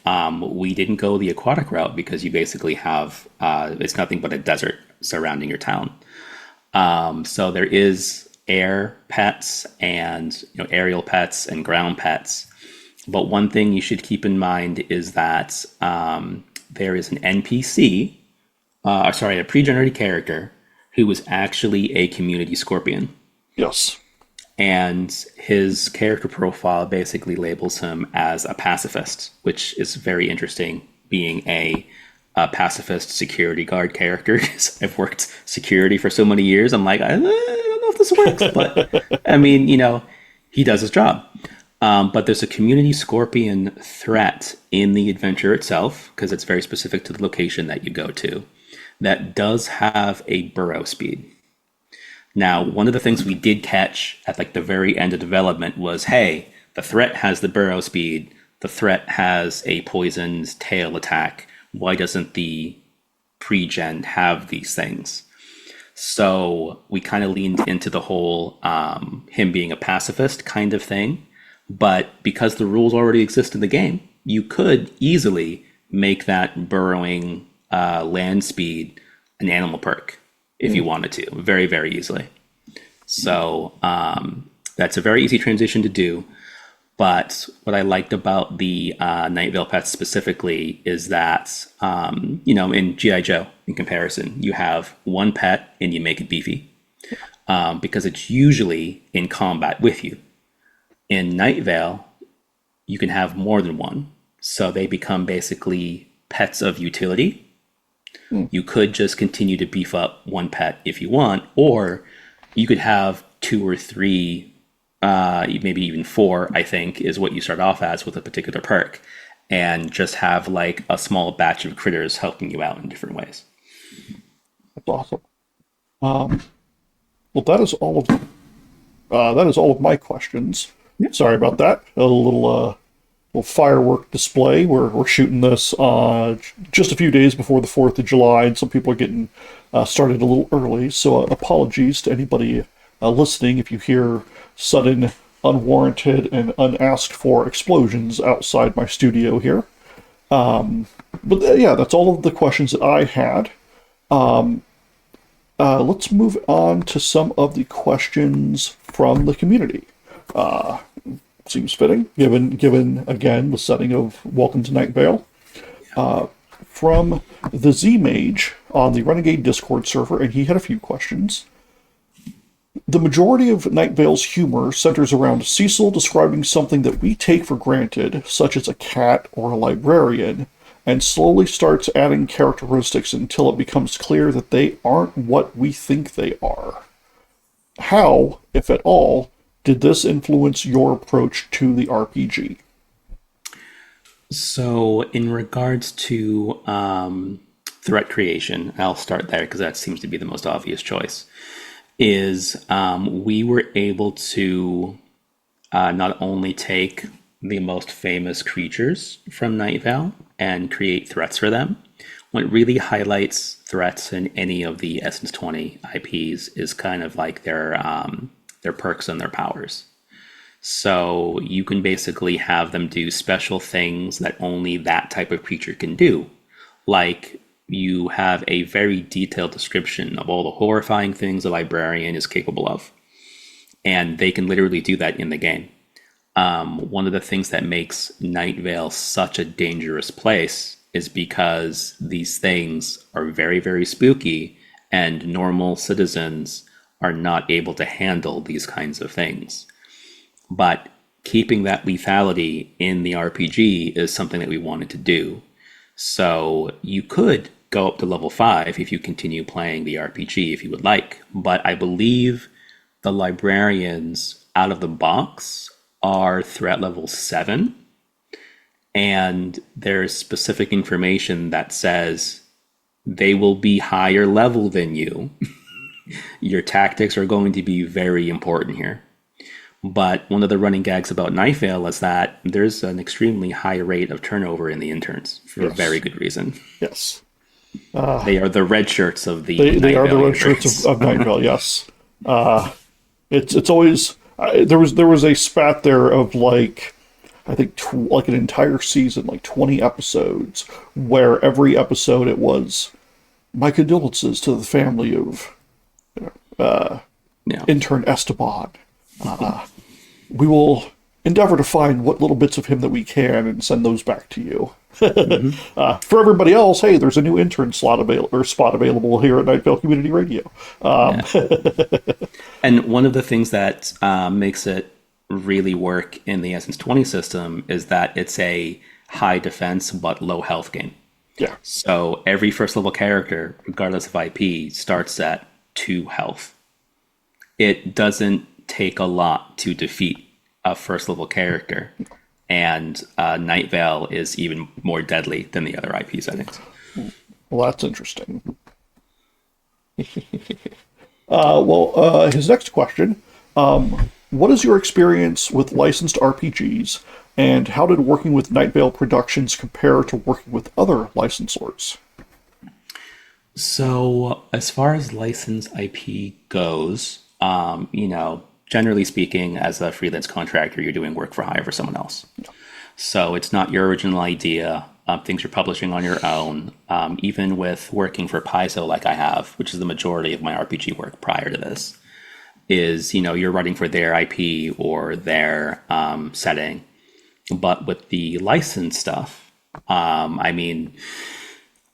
we didn't go the aquatic route because you basically have it's nothing but a desert surrounding your town. So there is air pets and aerial pets and ground pets. But one thing you should keep in mind is that there is an NPC, a pre-generated character who was actually a community scorpion. Yes. And his character profile basically labels him as a pacifist, which is very interesting, being a pacifist security guard character. I've worked security for so many years. I'm like, I don't know if this works, but I mean, he does his job. But there's a community scorpion threat in the adventure itself, because it's very specific to the location that you go to, that does have a burrow speed. Now, one of the things we did catch at like the very end of development was, hey, the threat has the burrow speed, the threat has a poisoned tail attack. Why doesn't the pre-gen have these things? So we kind of leaned into the whole him being a pacifist kind of thing. But because the rules already exist in the game, you could easily make that burrowing land speed an animal perk if you wanted to, very, very easily. So that's a very easy transition to do. But what I liked about the Night Vale pets specifically is that, in G.I. Joe, in comparison, you have one pet and you make it beefy because it's usually in combat with you. In Night Vale, you can have more than one. So they become basically pets of utility. You could just continue to beef up one pet if you want, or you could have 2 or 3, maybe even 4, I think, is what you start off as with a particular perk, and just have like a small batch of critters helping you out in different ways. That's awesome. Well, that is all of my questions. Yeah. Sorry about that. A little firework display. We're shooting this just a few days before the 4th of July, and some people are getting started a little early. So apologies to anybody listening if you hear sudden, unwarranted, and unasked for explosions outside my studio here. But yeah, that's all of the questions that I had. Let's move on to some of the questions from the community. Seems fitting, given again the setting of Welcome to Night Vale. From the Z Mage on the Renegade Discord server, and he had a few questions. The majority of Night Vale's humor centers around Cecil describing something that we take for granted, such as a cat or a librarian, and slowly starts adding characteristics until it becomes clear that they aren't what we think they are. How, if at all, did this influence your approach to the RPG? So, in regards to threat creation, I'll start there because that seems to be the most obvious choice. We were able to not only take the most famous creatures from Night Vale and create threats for them. What really highlights threats in any of the Essence 20 IPs is kind of like their perks and their powers. So you can basically have them do special things that only that type of creature can do. Like you have a very detailed description of all the horrifying things a librarian is capable of. And they can literally do that in the game. One of the things that makes Night Vale such a dangerous place is because these things are very, very spooky and normal citizens are not able to handle these kinds of things. But keeping that lethality in the RPG is something that we wanted to do. So you could go up to level 5 if you continue playing the RPG if you would like. But I believe the librarians out of the box are threat level 7. And there's specific information that says they will be higher level than you. Your tactics are going to be very important here. But one of the running gags about Night Vale is that there's an extremely high rate of turnover in the interns for a very good reason. Yes. They are the red shirts of the They are the red universe. shirts of Night Vale, yes. It's always... there was a spat there of like... I think like an entire season, like 20 episodes, where every episode it was, my condolences to the family of intern Esteban. We will endeavor to find what little bits of him that we can and send those back to you. For everybody else, hey, there's a new intern spot available here at Night Vale Community Radio. And one of the things that makes it really work in the Essence 20 system is that it's a high defense but low health game. Yeah. So every first level character, regardless of IP, starts at 2 health. It doesn't take a lot to defeat a first level character, and Night Vale is even more deadly than the other IP settings. Well, that's interesting. His next question. What is your experience with licensed RPGs, and how did working with Night Vale Productions compare to working with other licensors? So, as far as licensed IP goes, generally speaking, as a freelance contractor, you're doing work for hire for someone else. So it's not your original idea, things you're publishing on your own. Even with working for Paizo like I have, which is the majority of my RPG work prior to this, is, you're writing for their IP or their setting. But with the license stuff, I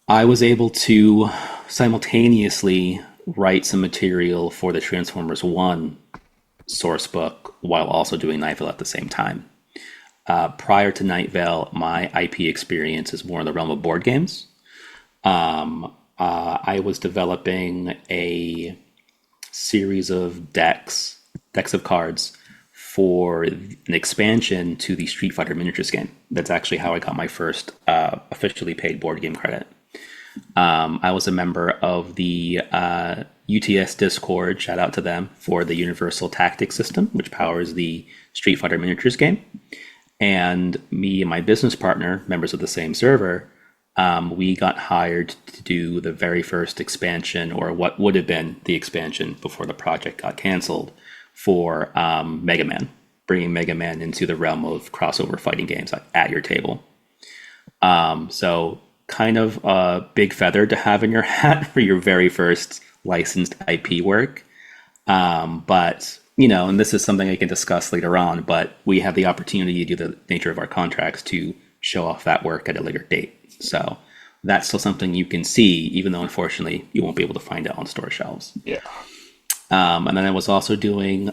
was able to simultaneously write some material for the Transformers 1 source book while also doing Night Vale at the same time. Prior to Night Vale, my IP experience is more in the realm of board games. I was developing a series of decks of cards for an expansion to the Street Fighter miniatures game. That's actually how I got my first officially paid board game credit. I was a member of the UTS Discord, shout out to them, for the Universal Tactics system, which powers the Street Fighter miniatures game. And me and my business partner, members of the same server, we got hired to do the very first expansion, or what would have been the expansion before the project got canceled, for Mega Man, bringing Mega Man into the realm of crossover fighting games at your table. So kind of a big feather to have in your hat for your very first licensed IP work. But, and this is something I can discuss later on, but we have the opportunity, due to the nature of our contracts, to show off that work at a later date. So that's still something you can see, even though unfortunately you won't be able to find it on store shelves. Yeah. And then I was also doing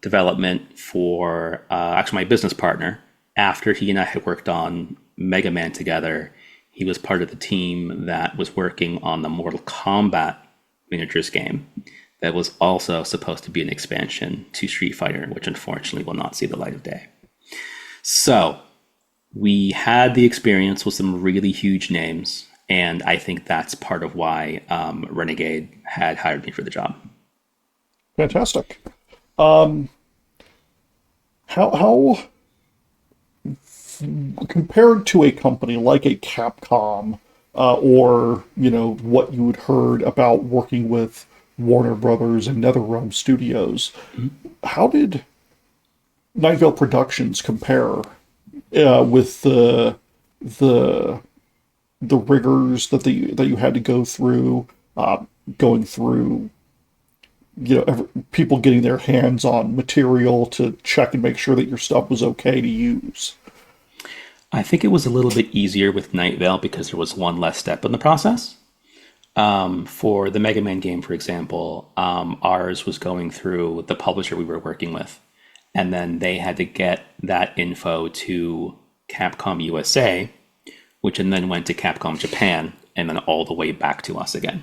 development for actually my business partner. After he and I had worked on Mega Man together, he was part of the team that was working on the Mortal Kombat miniatures game that was also supposed to be an expansion to Street Fighter, which unfortunately will not see the light of day. So we had the experience with some really huge names, and I think that's part of why Renegade had hired me for the job. Fantastic. How compared to a company like a Capcom, or what you had heard about working with Warner Brothers and NetherRealm Studios, how did Night Vale Productions compare with the the rigors that you had to go through, going through people getting their hands on material to check and make sure that your stuff was okay to use? I think it was a little bit easier with Night Vale because there was one less step in the process. For the Mega Man game, for example, ours was going through the publisher we were working with, and then they had to get that info to Capcom USA, which then went to Capcom Japan, and then all the way back to us again.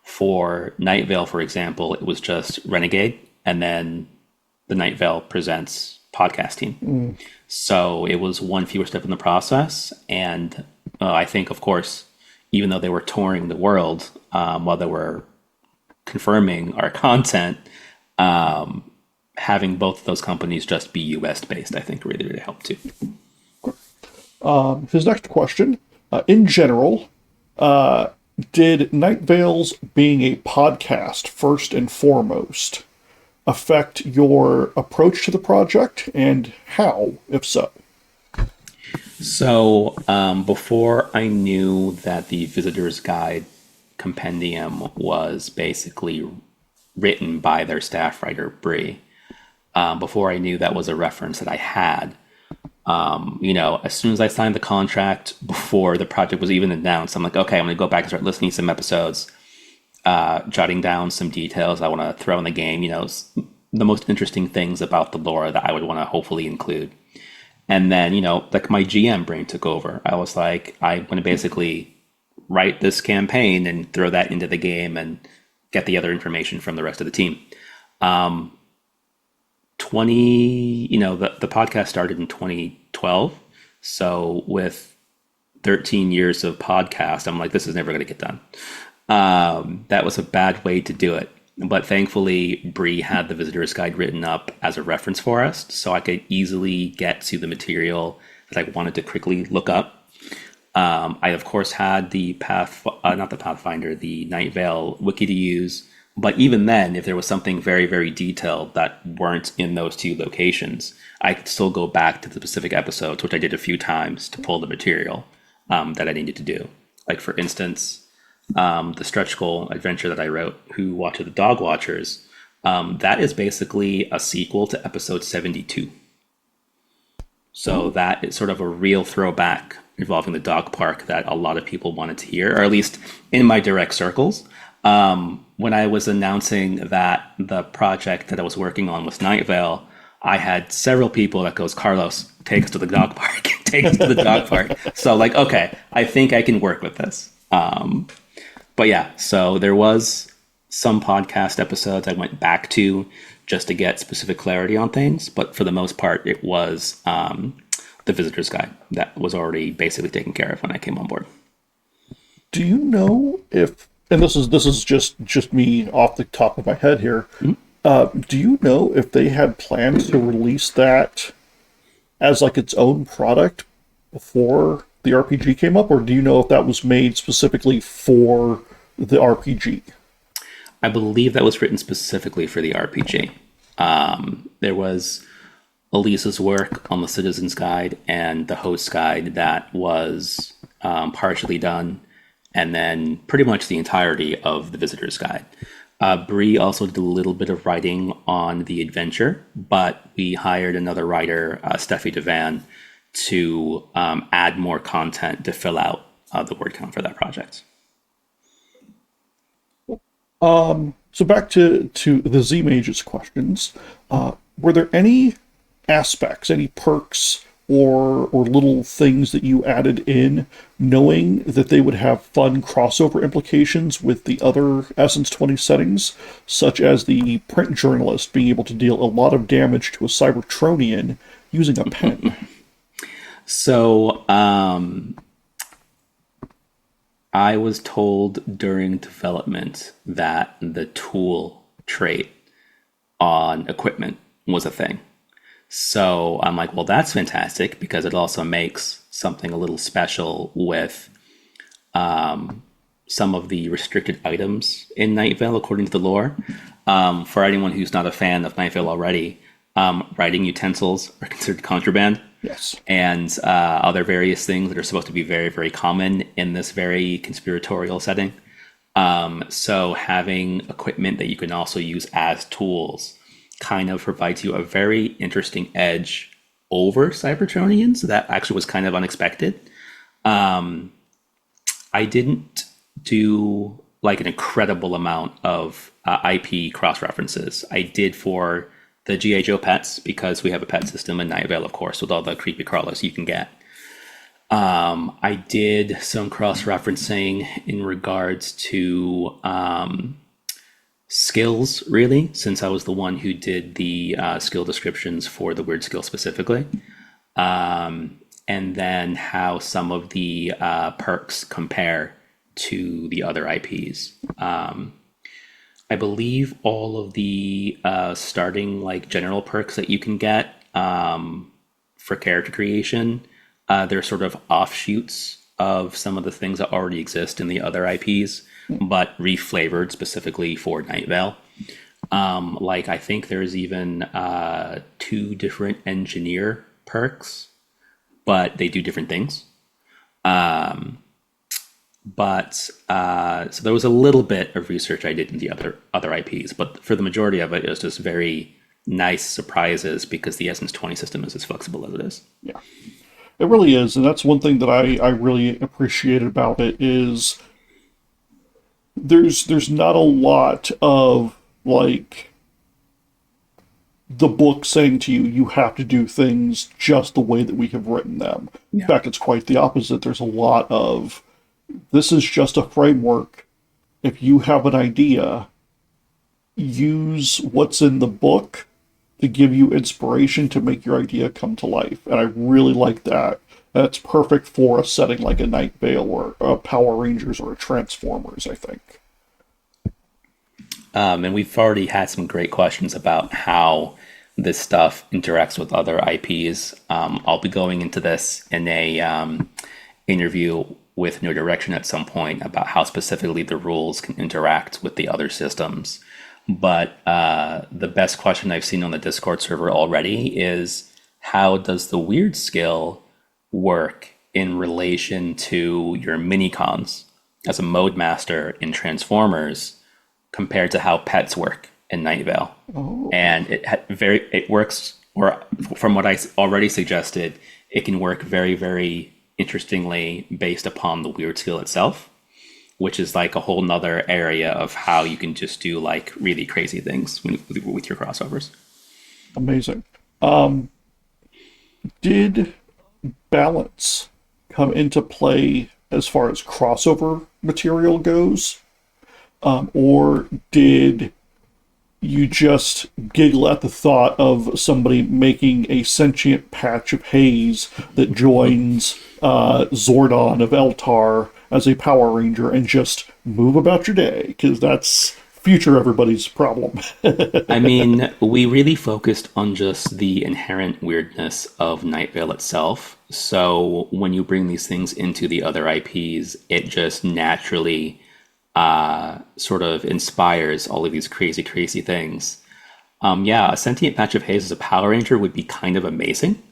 For Night Vale, for example, it was just Renegade, and then the Night Vale Presents podcast team. So it was one fewer step in the process. And I think, of course, even though they were touring the world while they were confirming our content, having both of those companies just be US based, I think really, really helped too. His next question, in general, did Night Vale's being a podcast first and foremost affect your approach to the project, and how, if so? So before I knew that the Visitor's Guide compendium was basically written by their staff writer, Bree, before I knew that was a reference that I had, as soon as I signed the contract before the project was even announced, I'm like, okay, I'm going to go back and start listening to some episodes, jotting down some details I want to throw in the game, the most interesting things about the lore that I would want to hopefully include. And then, like my GM brain took over. I was like, I'm going to basically write this campaign and throw that into the game and get the other information from the rest of the team. 20, the podcast started in 2012. So with 13 years of podcast, I'm like, this is never going to get done. That was a bad way to do it. But thankfully, Bree had the Visitor's Guide written up as a reference for us, so I could easily get to the material that I wanted to quickly look up. I, of course, had the not the Pathfinder, the Night Vale wiki to use. But even then, if there was something very, very detailed that weren't in those two locations, I could still go back to the specific episodes, which I did a few times to pull the material that I needed to do. Like, for instance, the stretch goal adventure that I wrote, Who Watches the Dog Watchers, that is basically a sequel to episode 72. So that is sort of a real throwback involving the dog park that a lot of people wanted to hear, or at least in my direct circles. When I was announcing that the project that I was working on was Night Vale, I had several people that goes, Carlos, take us to the dog park, take us to the dog park. So like, okay, I think I can work with this. But yeah, so there was some podcast episodes I went back to just to get specific clarity on things. But for the most part, it was the Visitor's Guide that was already basically taken care of when I came on board. Do you know if, and this is just me off the top of my head here, do you know if they had plans to release that as like its own product before the RPG came up, or do you know if that was made specifically for the RPG? I believe that was written specifically for the RPG. There was Elisa's work on the Citizen's Guide and the Host's Guide that was partially done, and then pretty much the entirety of the Visitor's Guide. Bree also did a little bit of writing on the adventure, but we hired another writer, Steffi Devan, to add more content to fill out the word count for that project. So back to the Z Mage's questions. Were there any aspects, any perks or little things that you added in, knowing that they would have fun crossover implications with the other Essence 20 settings, such as the print journalist being able to deal a lot of damage to a Cybertronian using a pen? So I was told during development that the tool trait on equipment was a thing. So I'm like, well, that's fantastic because it also makes something a little special with some of the restricted items in Night Vale, according to the lore. For anyone who's not a fan of Night Vale already, writing utensils are considered contraband. Yes. And other various things that are supposed to be very, very common in this very conspiratorial setting. So having equipment that you can also use as tools kind of provides you a very interesting edge over Cybertronians. That actually was kind of unexpected. I didn't do like an incredible amount of IP cross references. I did for the G.I. Joe pets because we have a pet system in Night Vale, of course, with all the creepy crawlers you can get. I did some cross referencing in regards to skills, really, since I was the one who did the skill descriptions for the weird skill specifically. And then how some of the perks compare to the other IPs. I believe all of the starting like general perks that you can get for character creation, they're sort of offshoots of some of the things that already exist in the other IPs, but reflavored specifically for Night Vale. Like I think there's even 2 different engineer perks, but they do different things. So there was a little bit of research I did in the other IPs, but for the majority of it was just very nice surprises because the Essence 20 system is as flexible as it is. Yeah. It really is, and that's one thing that I really appreciated about it is there's not a lot of like the book saying to you, you have to do things just the way that we have written them. Yeah. In fact, it's quite the opposite. There's a lot of, this is just a framework. If you have an idea, use what's in the book to give you inspiration to make your idea come to life. And I really like that. That's perfect for a setting like a Night Vale or a Power Rangers or a Transformers, I think. And we've already had some great questions about how this stuff interacts with other IPs. I'll be going into this in a interview with New Direction at some point about how specifically the rules can interact with the other systems. But the best question I've seen on the Discord server already is, how does the weird skill work in relation to your minicons as a mode master in Transformers compared to how pets work in Night Vale? Oh. And it works, or from what I already suggested, it can work very, very interestingly based upon the weird skill itself, which is like a whole nother area of how you can just do like really crazy things with your crossovers. Amazing. Did balance come into play as far as crossover material goes? Or did you just giggle at the thought of somebody making a sentient patch of haze that joins Zordon of Eltar as a Power Ranger and just move about your day? Because that's future everybody's problem. I mean, we really focused on just the inherent weirdness of Night Vale itself. So when you bring these things into the other IPs, it just naturally sort of inspires all of these crazy, crazy things. Yeah, a sentient patch of haze as a Power Ranger would be kind of amazing.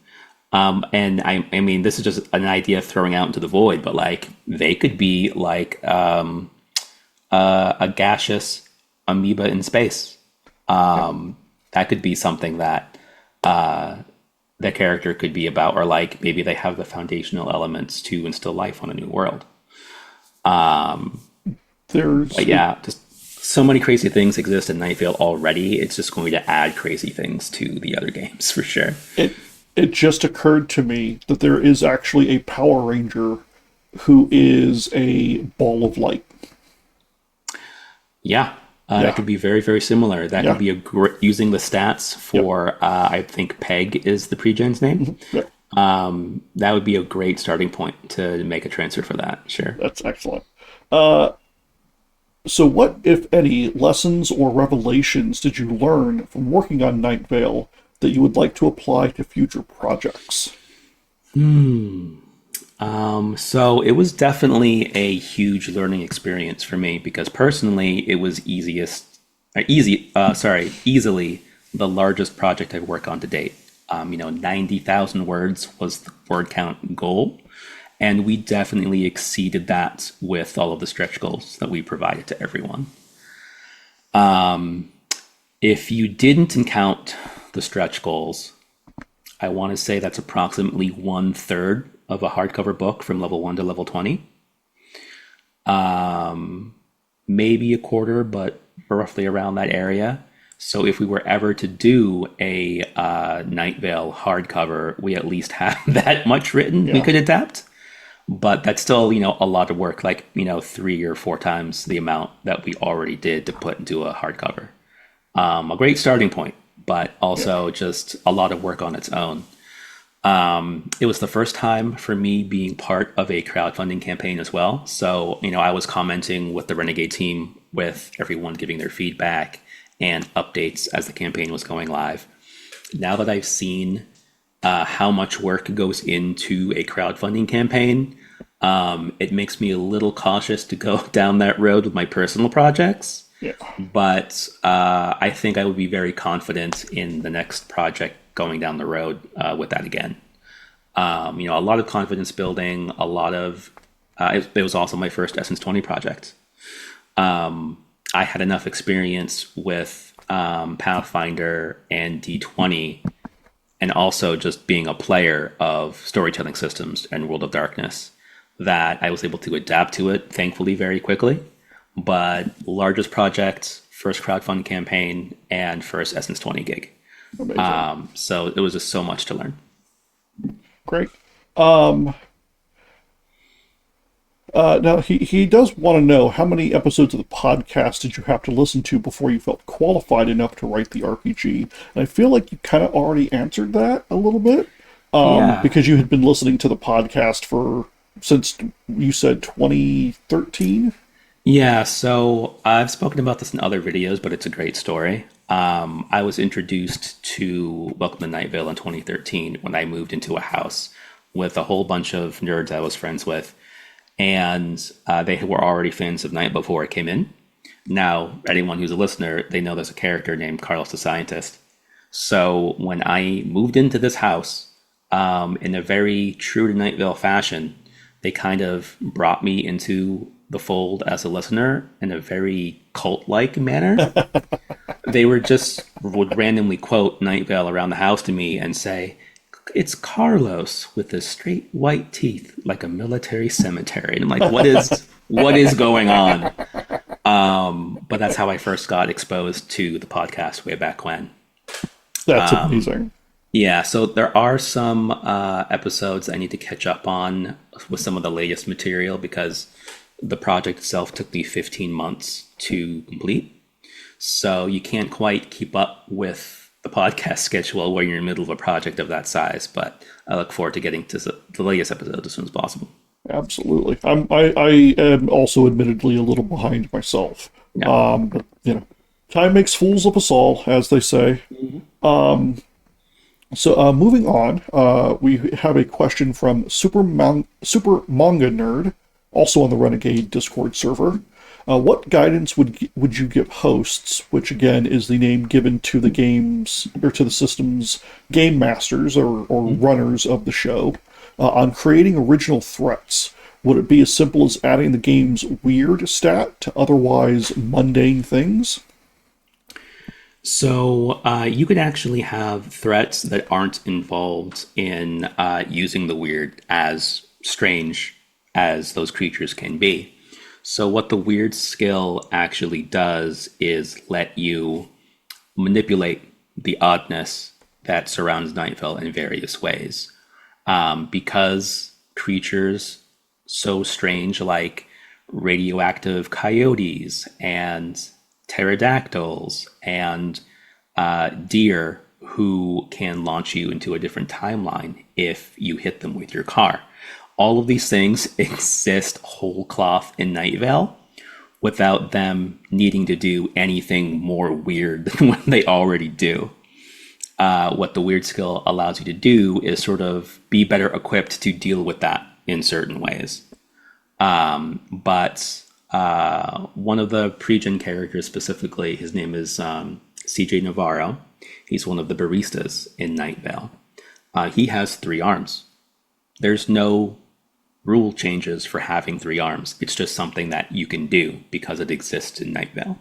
And I mean, this is just an idea throwing out into the void, but like they could be like a gaseous amoeba in space. That could be something that the character could be about, or like maybe they have the foundational elements to instill life on a new world. But yeah, just so many crazy things exist in Night Vale already. It's just going to add crazy things to the other games for sure. It just occurred to me that there is actually a Power Ranger who is a ball of light. Yeah. That could be very, very similar. That could be using the stats for, I think Peg is the pre-gen's name. Yep. That would be a great starting point to make a transfer for that. Sure. That's excellent. So what, if any, lessons or revelations did you learn from working on Night Vale that you would like to apply to future projects? So it was definitely a huge learning experience for me because personally it was easily the largest project I've worked on to date. 90,000 words was the word count goal. And we definitely exceeded that with all of the stretch goals that we provided to everyone. If you didn't count the stretch goals, I want to say that's approximately 1/3 of a hardcover book from level 1 to level 20. Maybe a quarter, but roughly around that area. So if we were ever to do a Night Vale hardcover, we at least have that much written we could adapt. But that's still, a lot of work, like, 3 or 4 times the amount that we already did to put into a hardcover. A great starting point, but also just a lot of work on its own. It was the first time for me being part of a crowdfunding campaign as well. So, I was commenting with the Renegade team, with everyone giving their feedback and updates as the campaign was going live. Now that I've seen how much work goes into a crowdfunding campaign, it makes me a little cautious to go down that road with my personal projects. Yeah. But I think I would be very confident in the next project going down the road with that again. A lot of confidence building, a lot of... it was also my first Essence 20 project. I had enough experience with Pathfinder and D20, and also just being a player of storytelling systems and World of Darkness, that I was able to adapt to it, thankfully, very quickly. But largest project, first crowdfunding campaign, and first Essence 20 gig. So it was just so much to learn. Great. Now, he does want to know, how many episodes of the podcast did you have to listen to before you felt qualified enough to write the RPG? And I feel like you kind of already answered that a little bit, because you had been listening to the podcast since you said 2013? Yeah, so I've spoken about this in other videos, but it's a great story. I was introduced to Welcome to Night Vale in 2013 when I moved into a house with a whole bunch of nerds I was friends with. And they were already fans of Night before I came in. Now, anyone who's a listener, they know there's a character named Carlos the Scientist. So when I moved into this house, in a very true to Night Vale fashion, they kind of brought me into the fold as a listener in a very cult-like manner. They would randomly quote Night Vale around the house to me and say, "It's Carlos with his straight white teeth like a military cemetery." And I'm like, what is going on? But that's how I first got exposed to the podcast way back when. That's amazing. Yeah, so there are some episodes I need to catch up on with some of the latest material because the project itself took me 15 months to complete. So you can't quite keep up with the podcast schedule when you're in the middle of a project of that size, but I look forward to getting to the latest episode as soon as possible. Absolutely. I am also admittedly a little behind myself. Yeah. But, time makes fools of us all, as they say. Mm-hmm. So moving on, we have a question from Super Manga Nerd, also on the Renegade Discord server. What guidance would you give hosts, which again is the name given to the games or to the system's game masters or runners of the show, on creating original threats? Would it be as simple as adding the game's weird stat to otherwise mundane things? So you could actually have threats that aren't involved in using the weird, as strange as those creatures can be. So what the weird skill actually does is let you manipulate the oddness that surrounds Night Vale in various ways. Because creatures so strange like radioactive coyotes and pterodactyls and deer who can launch you into a different timeline if you hit them with your car. All of these things exist whole cloth in Night Vale without them needing to do anything more weird than what they already do. What the weird skill allows you to do is sort of be better equipped to deal with that in certain ways. But one of the pre-gen characters specifically, his name is CJ Navarro. He's one of the baristas in Night Vale. He has 3 arms. There's no rule changes for having 3 arms. It's just something that you can do because it exists in Night Vale.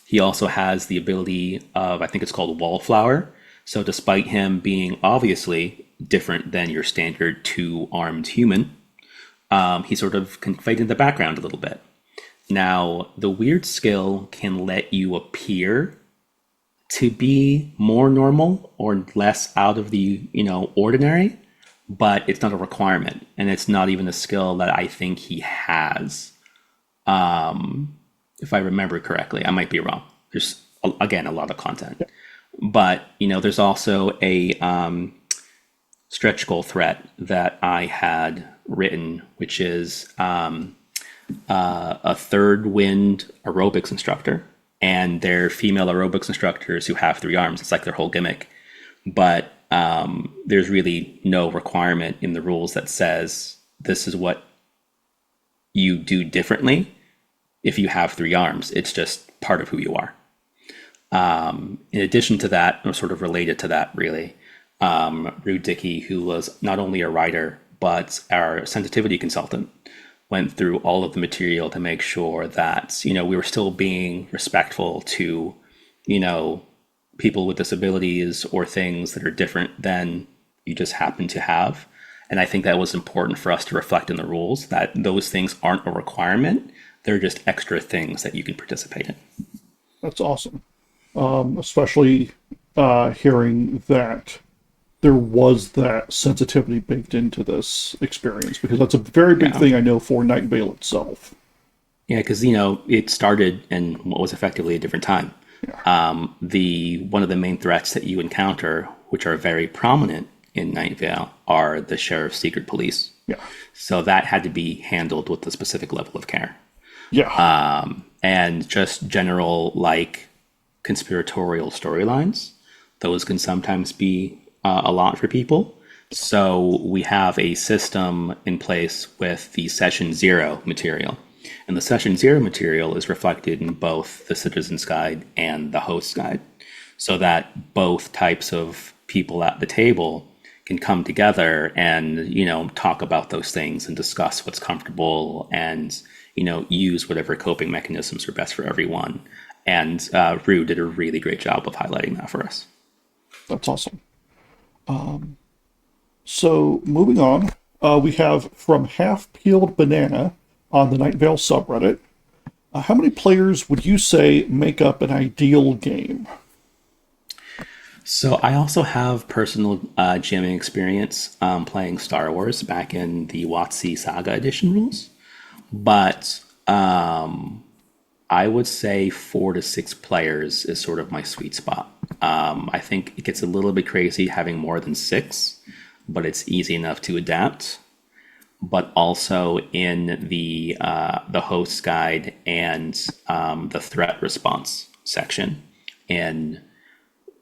He also has the ability of, I think it's called Wallflower. So despite him being obviously different than your standard 2-armed human, he sort of can fade in the background a little bit. Now, the weird skill can let you appear to be more normal or less out of the, ordinary, but it's not a requirement, and it's not even a skill that I think he has. If I remember correctly, I might be wrong. There's again a lot of content, but there's also a stretch goal threat that I had written, which is a third wind aerobics instructor, and they're female aerobics instructors who have 3 arms. It's like their whole gimmick, but there's really no requirement in the rules that says this is what you do differently if you have 3 arms. It's just part of who you are. In addition to that, or sort of related to that, really, Rude Dickey, who was not only a writer but our sensitivity consultant, went through all of the material to make sure that we were still being respectful to people with disabilities or things that are different than you just happen to have. And I think that was important for us to reflect in the rules, that those things aren't a requirement. They're just extra things that you can participate in. That's awesome. Especially hearing that there was that sensitivity baked into this experience, because that's a very big thing I know for Night Vale itself. Yeah, because it started in what was effectively a different time. Yeah. One of the main threats that you encounter, which are very prominent in Night Vale, are the sheriff's secret police. Yeah. So that had to be handled with a specific level of care. Yeah. And just general conspiratorial storylines, those can sometimes be a lot for people. So we have a system in place with the Session 0 material. And the Session 0 material is reflected in both the Citizen's Guide and the Host's Guide, so that both types of people at the table can come together and, talk about those things and discuss what's comfortable and, use whatever coping mechanisms are best for everyone. And Rue did a really great job of highlighting that for us. That's awesome. So moving on, we have from Half Peeled Banana on the Night Vale subreddit. How many players would you say make up an ideal game? So I also have personal jamming experience playing Star Wars back in the WotC Saga Edition rules, but I would say 4 to 6 players is sort of my sweet spot. I think it gets a little bit crazy having more than 6, but it's easy enough to adapt. But also in the host's guide and the threat response section, in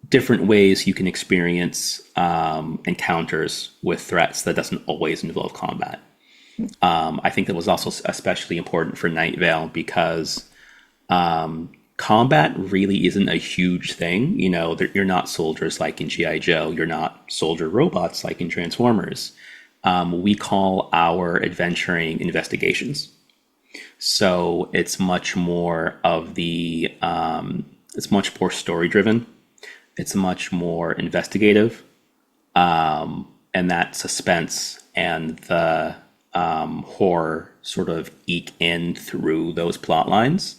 different ways you can experience encounters with threats that doesn't always involve combat. I think that was also especially important for Night Vale because combat really isn't a huge thing. You're not soldiers like in G.I. Joe. You're not soldier robots like in Transformers. We call our adventuring investigations. So it's much more of it's much more story driven. It's much more investigative. And that suspense and the horror sort of eke in through those plot lines.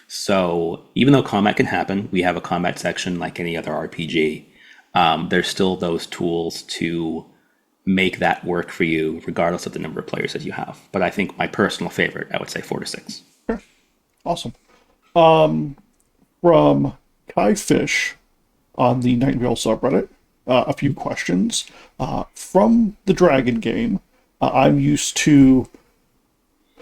So even though combat can happen, we have a combat section like any other RPG. There's still those tools to make that work for you, regardless of the number of players that you have. But I think my personal favorite, I would say 4 to 6. Okay. Awesome. From Kai Fish on the Night Vale subreddit, a few questions. From the Dragon game, I'm used to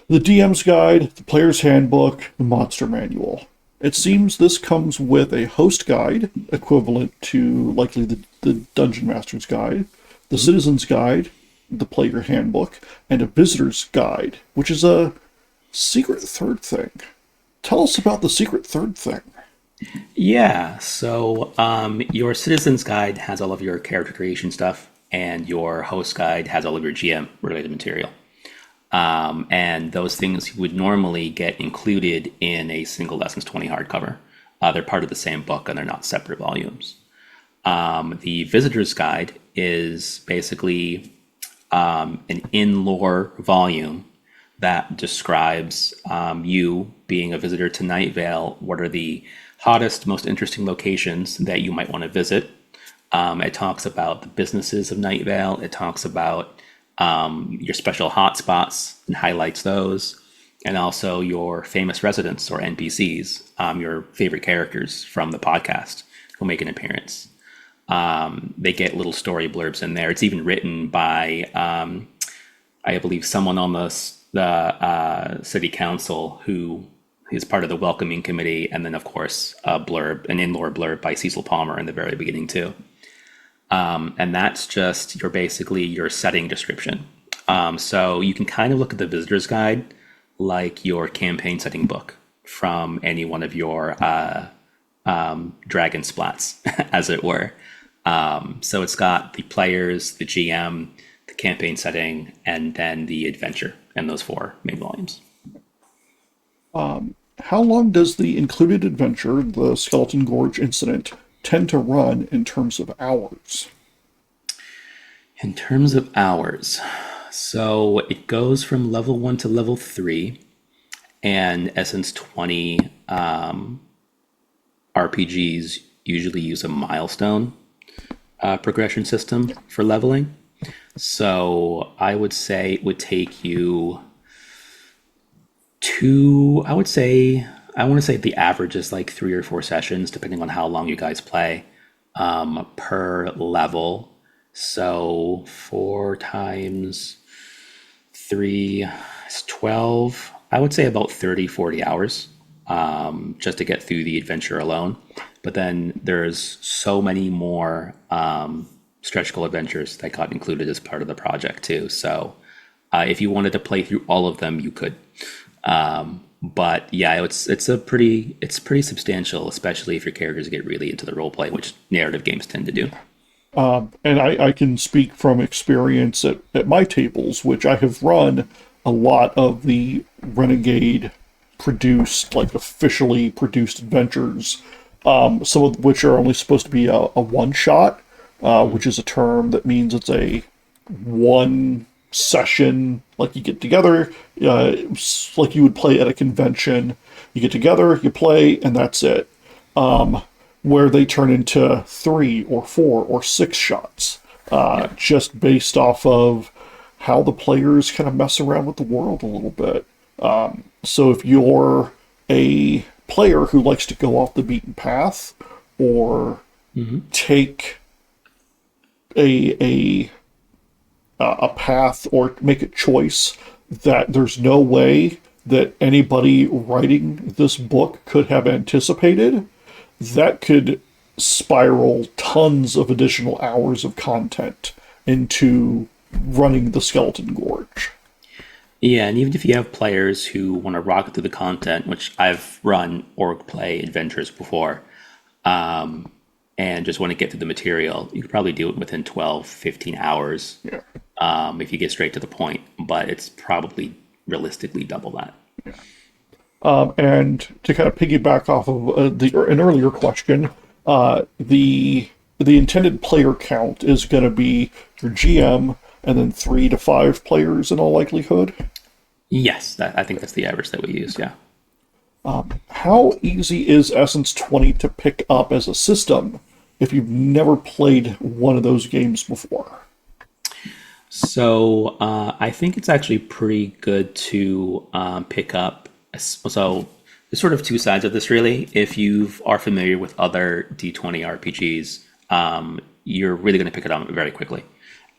the DM's guide, the player's handbook, the monster manual. It seems this comes with a host guide, equivalent to likely the Dungeon Master's guide, the Citizen's guide, the player handbook, and a visitor's guide, which is a secret third thing. Tell us about the secret third thing. Yeah, so your Citizen's Guide has all of your character creation stuff, and your host guide has all of your GM related material. And those things would normally get included in a single Lessons 20 hardcover. They're part of the same book and they're not separate volumes. The Visitor's Guide is basically an in-lore volume that describes you being a visitor to Night Vale. What are the hottest, most interesting locations that you might want to visit? It talks about the businesses of Night Vale. It talks about your special hotspots and highlights those, and also your famous residents or NPCs, your favorite characters from the podcast who make an appearance. They get little story blurbs in there. It's even written by, I believe, someone on the city council who is part of the welcoming committee, and then of course an in-lore blurb by Cecil Palmer in the very beginning too. And that's just your setting description. So you can kind of look at the visitor's guide like your campaign setting book from any one of your dragon splats, as it were. So it's got the players, the GM, the campaign setting, and then the adventure in those 4 main volumes. How long does the included adventure, the Skeleton Gorge incident, tend to run in terms of hours? In terms of hours, so it goes from level 1 to level 3, and Essence 20 RPGs usually use a milestone progression system for leveling. So I would say it would take you I want to say the average is like 3 or 4 sessions, depending on how long you guys play, per level. So 4 times 3 is 12. I would say about 30, 40 hours just to get through the adventure alone. But then there's so many more stretch goal adventures that got included as part of the project too. So if you wanted to play through all of them, you could. But yeah, it's pretty substantial, especially if your characters get really into the role play, which narrative games tend to do. And I can speak from experience at my tables, which I have run a lot of the Renegade produced, like officially produced adventures, some of which are only supposed to be a one-shot, which is a term that means it's a one session, like you get together, like you would play at a convention. You get together, you play, and that's it. Where they turn into 3 or 4 or 6 shots, just based off of how the players kind of mess around with the world a little bit. So if you're a player who likes to go off the beaten path or take a path or make a choice that there's no way that anybody writing this book could have anticipated, that could spiral tons of additional hours of content into running the Skeleton Gorge. Yeah, and even if you have players who want to rocket through the content, which I've run org play adventures before, and just want to get through the material, you could probably do it within 12, 15 hours if you get straight to the point, but it's probably realistically double that. Yeah. And to kind of piggyback off of an earlier question, the intended player count is going to be your GM and then 3 to 5 players in all likelihood. Yes, I think that's the average that we use. Yeah. How easy is Essence 20 to pick up as a system if you've never played one of those games before? So I think it's actually pretty good to pick up. So there's sort of two sides of this, really. If you are familiar with other D20 RPGs, you're really going to pick it up very quickly.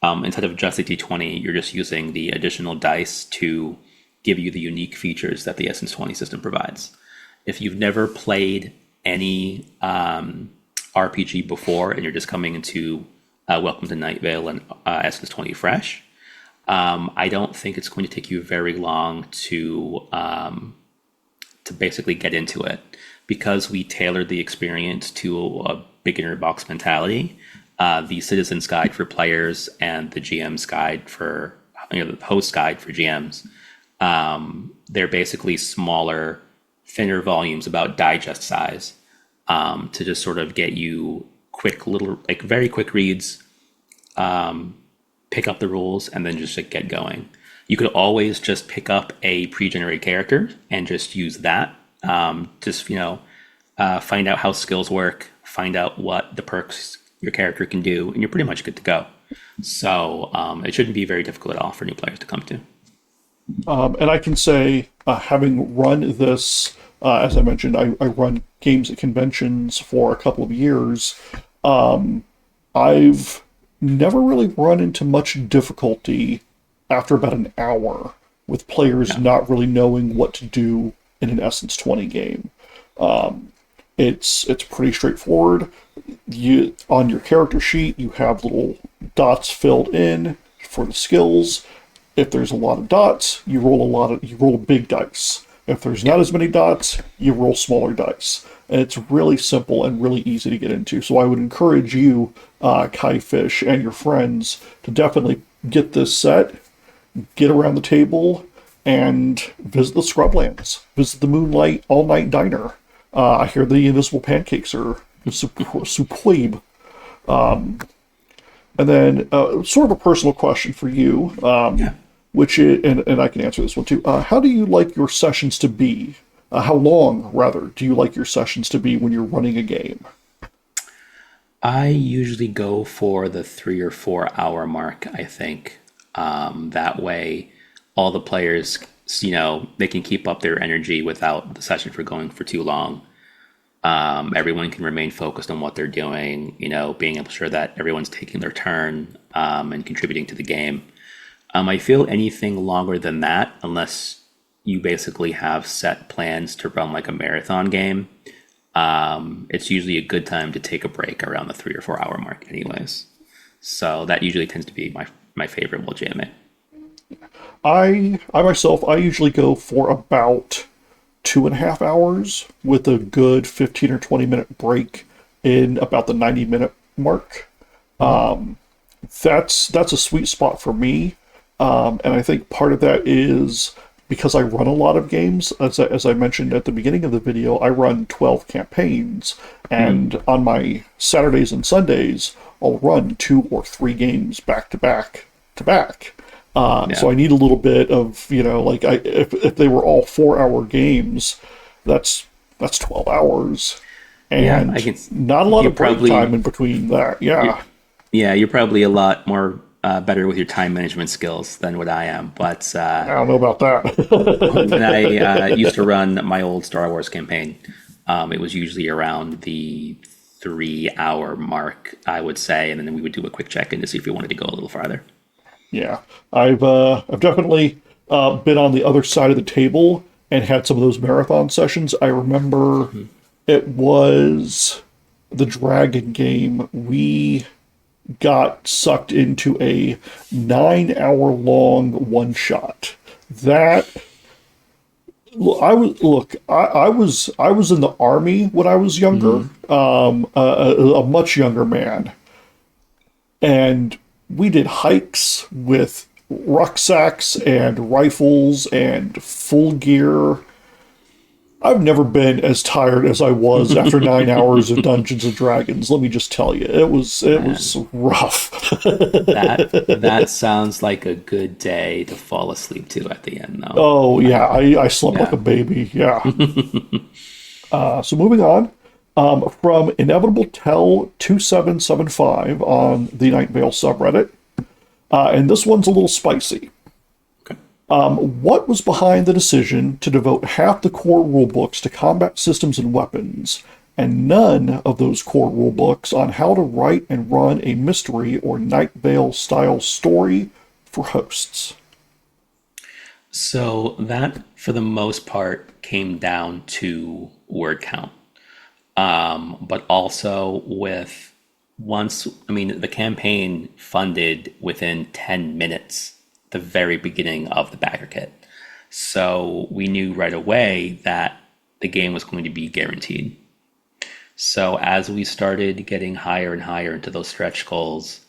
Instead of just a D20, you're just using the additional dice to give you the unique features that the Essence 20 system provides. If you've never played any RPG before and you're just coming into Welcome to Night Vale and Essence 20 fresh, I don't think it's going to take you very long to basically get into it, because we tailored the experience to a beginner box mentality. The Citizen's Guide for players and the GM's Guide for the host guide for GMs. They're basically smaller, thinner volumes, about digest size, to just sort of get you quick little, like very quick reads, pick up the rules, and then just like, get going. You could always just pick up a pre-generated character and just use that. Find out how skills work, find out what the perks your character can do, and you're pretty much good to go. So it shouldn't be very difficult at all for new players to come to. And I can say, having run this, as I mentioned, I run games at conventions for a couple of years. I've never really run into much difficulty after about an hour with players not really knowing what to do in an Essence 20 game. It's pretty straightforward. On your character sheet, you have little dots filled in for the skills. If there's a lot of dots, you roll big dice. If there's not as many dots, you roll smaller dice. And it's really simple and really easy to get into. So I would encourage you, Kaifish, and your friends to definitely get this set, get around the table, and visit the Scrublands. Visit the Moonlight All-Night Diner. I hear the Invisible Pancakes are superb. And then sort of a personal question for you, which is, and I can answer this one too. How do you like your sessions to be? How long, rather, do you like your sessions to be when you're running a game? I usually go for the 3 or 4 hour mark, I think. That way, all the players, they can keep up their energy without the session going for too long. Everyone can remain focused on what they're doing, being able to ensure that everyone's taking their turn and contributing to the game. I feel anything longer than that, unless you basically have set plans to run like a marathon game, it's usually a good time to take a break around the 3 or 4 hour mark anyways. So that usually tends to be my favorite while jamming. I myself, I usually go for about 2.5 hours with a good 15 or 20 minute break in about the 90-minute mark. That's a sweet spot for me. And I think part of that is because I run a lot of games. As I mentioned at the beginning of the video, I run 12 campaigns, and on my Saturdays and Sundays, I'll run 2 or 3 games back to back to back. So I need a little bit of, if they were all 4-hour games, that's 12 hours, and not a lot of break time in between that. You're probably a lot more better with your time management skills than what I am. But I don't know about that. when I used to run my old Star Wars campaign, it was usually around the 3-hour mark, I would say, and then we would do a quick check-in to see if we wanted to go a little farther. Yeah, I've definitely been on the other side of the table and had some of those marathon sessions. I remember it was the Dragon game. We got sucked into a 9-hour-long one-shot. That I was in the army when I was younger, a much younger man, and we did hikes with rucksacks and rifles and full gear. I've never been as tired as I was after 9 hours of Dungeons and Dragons. Let me just tell you, it was Man, rough. that sounds like a good day to fall asleep to at the end, though. Oh yeah, Like, I slept like yeah. a baby. Yeah. So moving on, from Inevitable Tell 2775 on the Night Vale subreddit, and this one's a little spicy. Okay. What was behind the decision to devote half the core rulebooks to combat systems and weapons, and none of those core rulebooks on how to write and run a mystery or Night Vale style story for hosts? So that, for the most part, came down to word count. But also with once, I mean, the campaign funded within 10 minutes, the very beginning of the backer kit. So we knew right away that the game was going to be guaranteed. So as we started getting higher and higher into those stretch goals,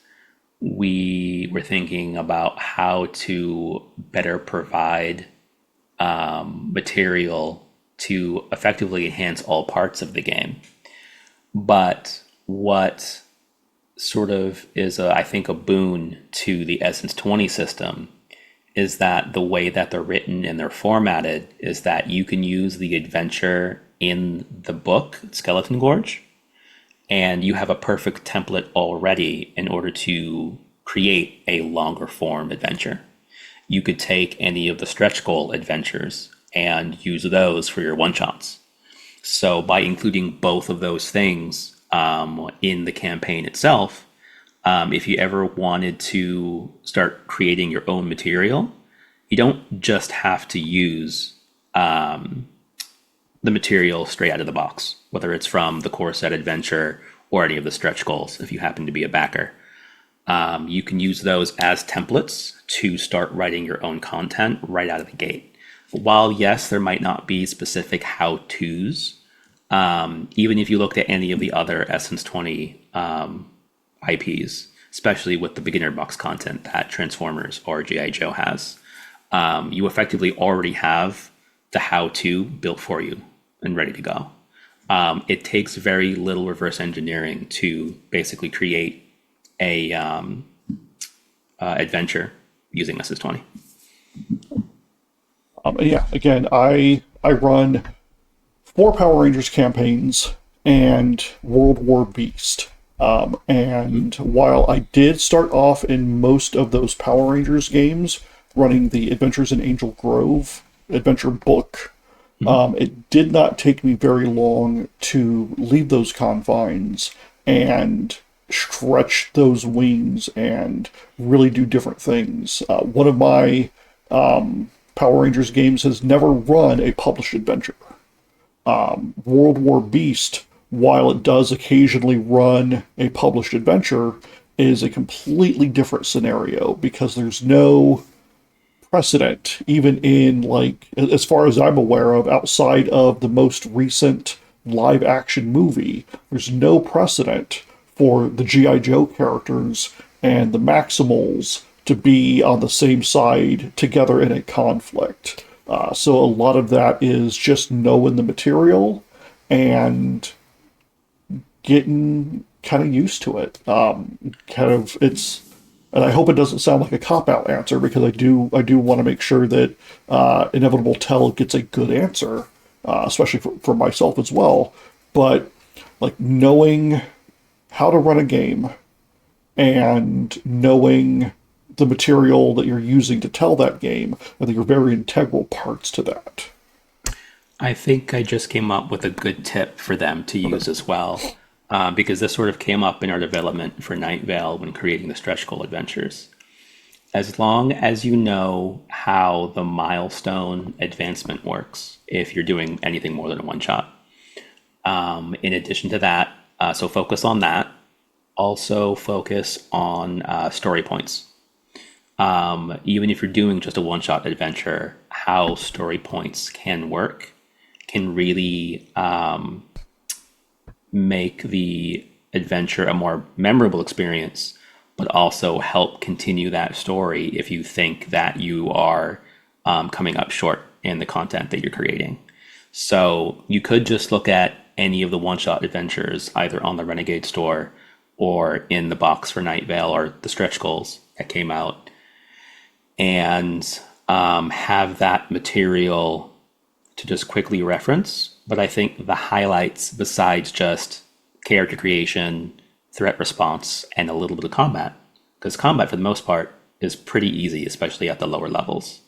we were thinking about how to better provide material to effectively enhance all parts of the game. But what sort of is, I think, a boon to the Essence 20 system is that the way that they're written and they're formatted is that you can use the adventure in the book, Skeleton Gorge, and you have a perfect template already in order to create a longer form adventure. You could take any of the stretch goal adventures and use those for your one shots. So by including both of those things in the campaign itself, if you ever wanted to start creating your own material, you don't just have to use the material straight out of the box, whether it's from the core set adventure or any of the stretch goals, if you happen to be a backer. You can use those as templates to start writing your own content right out of the gate. While, yes, there might not be specific how to's, even if you looked at any of the other Essence 20 IPs, especially with the beginner box content that Transformers or G.I. Joe has, you effectively already have the how to built for you and ready to go. It takes very little reverse engineering to basically create a adventure using SS20. Yeah, again, I run 4 Power Rangers campaigns and World War Beast. And while I did start off in most of those Power Rangers games running the Adventures in Angel Grove adventure book, it did not take me very long to leave those confines and stretch those wings and really do different things. One of my Power Rangers games has never run a published adventure. World War Beast, while it does occasionally run a published adventure, is a completely different scenario because there's no precedent, even in, like, as far as I'm aware of, outside of the most recent live action movie, there's no precedent for the G.I. Joe characters and the Maximals to be on the same side together in a conflict. So a lot of that is just knowing the material and getting kind of used to it. Kind of it's, and I hope it doesn't sound like a cop out answer because I do want to make sure that Inevitable Tell gets a good answer, especially for myself as well. But like knowing how to run a game and knowing the material that you're using to tell that game, I think are very integral parts to that. I think I just came up with a good tip for them to use as well, because this sort of came up in our development for Night Vale when creating the stretch goal adventures. As long as you know how the milestone advancement works, if you're doing anything more than a one shot. In addition to that, so focus on that. Also focus on story points. Even if you're doing just a one shot adventure, how story points can work can really make the adventure a more memorable experience, but also help continue that story if you think that you are coming up short in the content that you're creating. So you could just look at any of the one-shot adventures, either on the Renegade store or in the box for Night Vale or the stretch goals that came out, and have that material to just quickly reference. But I think the highlights, besides just character creation, threat response, and a little bit of combat, because combat for the most part is pretty easy, especially at the lower levels.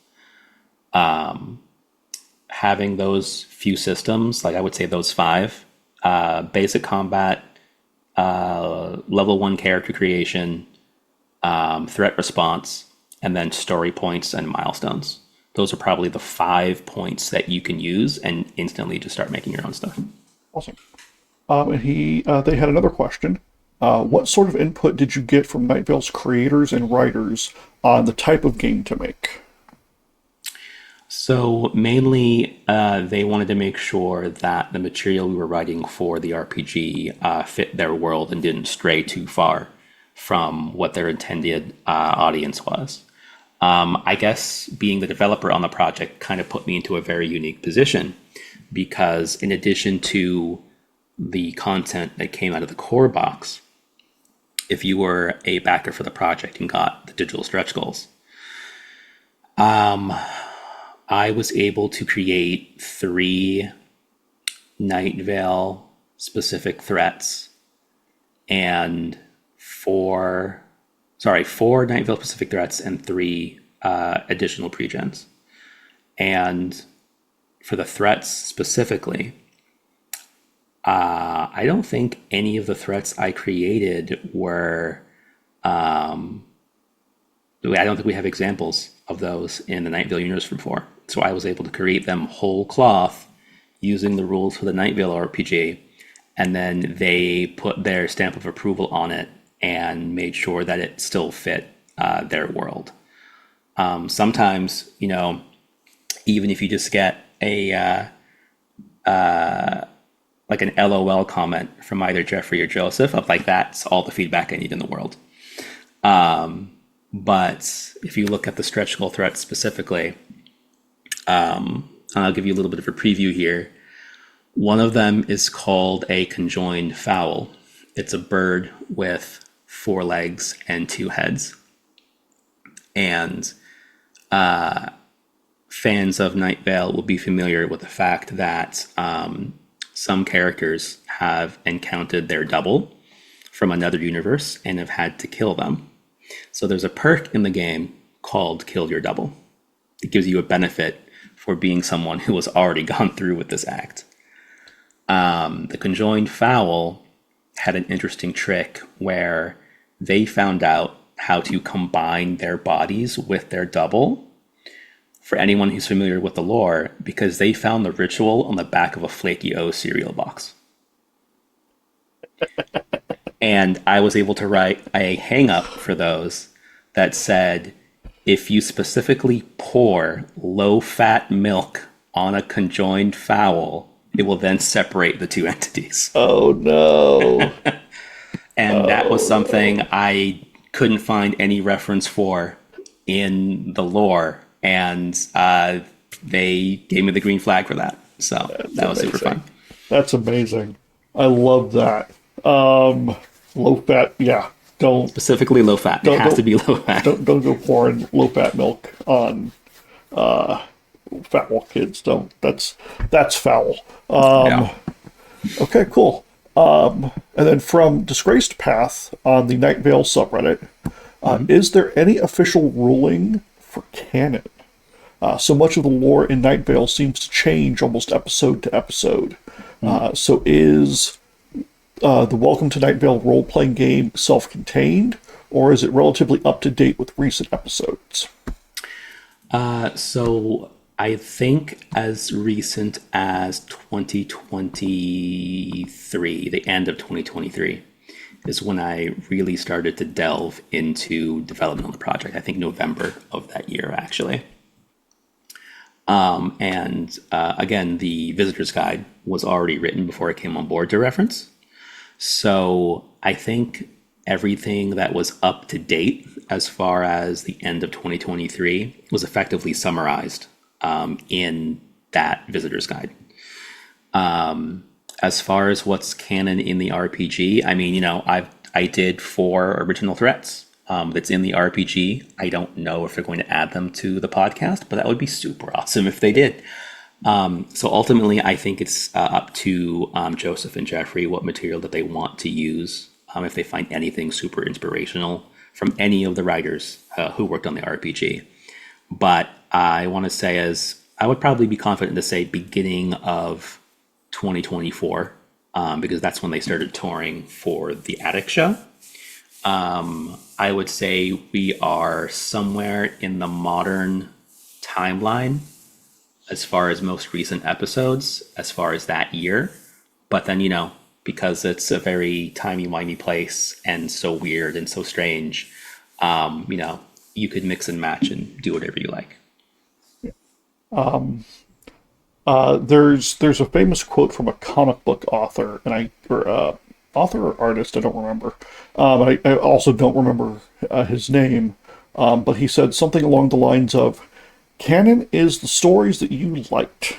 Having those few systems, like I would say those five, basic combat, level 1 character creation, threat response, and then story points and milestones. Those are probably the 5 points that you can use and instantly just start making your own stuff. Awesome. And they had another question. What sort of input did you get from Night Vale's creators and writers on the type of game to make? So mainly, they wanted to make sure that the material we were writing for the RPG fit their world and didn't stray too far from what their intended audience was. I guess being the developer on the project kind of put me into a very unique position, because in addition to the content that came out of the core box, if you were a backer for the project and got the digital stretch goals, I was able to create 3 Night Vale specific threats and 4 Night Vale specific threats and 3 additional pregens. And for the threats specifically, I don't think any of the threats I created were. I don't think we have examples of those in the Night Vale universe before. So I was able to create them whole cloth using the rules for the Night Vale RPG, and then they put their stamp of approval on it and made sure that it still fit their world. Sometimes, even if you just get a like an LOL comment from either Jeffrey or Joseph, of like, that's all the feedback I need in the world. But if you look at the stretch goal threat specifically, I'll give you a little bit of a preview here. One of them is called a conjoined fowl. It's a bird with 4 legs and 2 heads. And fans of Night Vale will be familiar with the fact that some characters have encountered their double from another universe and have had to kill them. So there's a perk in the game called Kill Your Double. It gives you a benefit for being someone who has already gone through with this act. The conjoined fowl had an interesting trick where they found out how to combine their bodies with their double. For anyone who's familiar with the lore, because they found the ritual on the back of a Flaky O cereal box. And I was able to write a hang-up for those that said, if you specifically pour low-fat milk on a conjoined fowl, it will then separate the 2 entities. Oh, no. And that was something I couldn't find any reference for in the lore. And they gave me the green flag for that. So that was super fun. That's amazing. I love that. Low fat, yeah. Don't specifically low fat. It has to be low fat. Don't go pouring low fat milk on foul kids. Don't. That's foul. Yeah. Okay, cool. And then from Disgraced Path on the Night Vale subreddit, is there any official ruling for canon? So much of the lore in Night Vale seems to change almost episode to episode. So is the Welcome to Night Vale role-playing game self-contained, or is it relatively up-to-date with recent episodes? So I think as recent as 2023, the end of 2023, is when I really started to delve into development on the project. I think November of that year, actually. Again, the visitor's guide was already written before I came on board to reference. So I think everything that was up to date as far as the end of 2023 was effectively summarized in that visitor's guide. As far as what's canon in the RPG, I mean, I did 4 original threats that's in the RPG. I don't know if they're going to add them to the podcast, but that would be super awesome if they did. So ultimately, I think it's up to Joseph and Jeffrey what material that they want to use. If they find anything super inspirational from any of the writers who worked on the RPG. But I want to say, as I would probably be confident to say, beginning of 2024, because that's when they started touring for the Attic show. I would say we are somewhere in the modern timeline as far as most recent episodes, as far as that year. But then, because it's a very timey-wimey place and so weird and so strange, you could mix and match and do whatever you like. There's a famous quote from a comic book author, author or artist, I don't remember. I also don't remember his name, but he said something along the lines of, "Canon is the stories that you liked."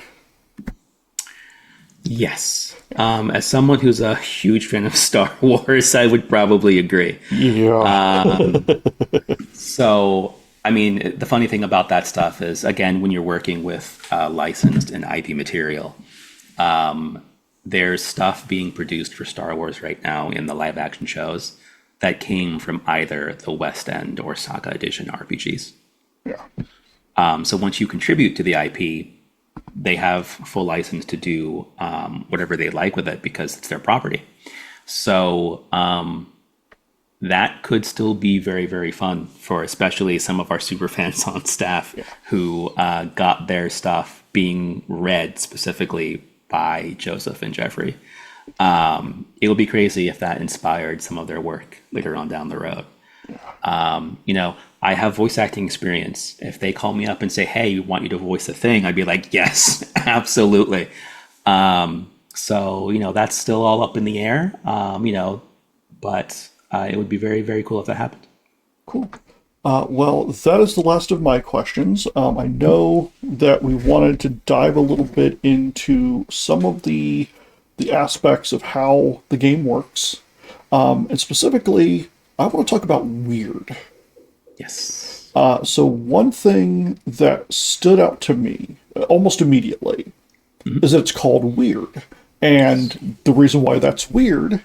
Yes. As someone who's a huge fan of Star Wars, I would probably agree. Yeah. So, I mean, the funny thing about that stuff is, again, when you're working with licensed and IP material, there's stuff being produced for Star Wars right now in the live action shows that came from either the West End or Saga Edition RPGs. Yeah. So once you contribute to the IP, they have full license to do whatever they like with it because it's their property. So that could still be very, very fun for especially some of our super fans on staff who got their stuff being read specifically by Joseph and Jeffrey. It would be crazy if that inspired some of their work later on down the road. I have voice acting experience. If they call me up and say, "Hey, we want you to voice a thing," I'd be like, "Yes, absolutely." So that's still all up in the air, but it would be very, very cool if that happened. Cool. Well, that is the last of my questions. I know that we wanted to dive a little bit into some of the aspects of how the game works, and specifically, I want to talk about weird. Yes. So one thing that stood out to me almost immediately is that it's called weird, and the reason why that's weird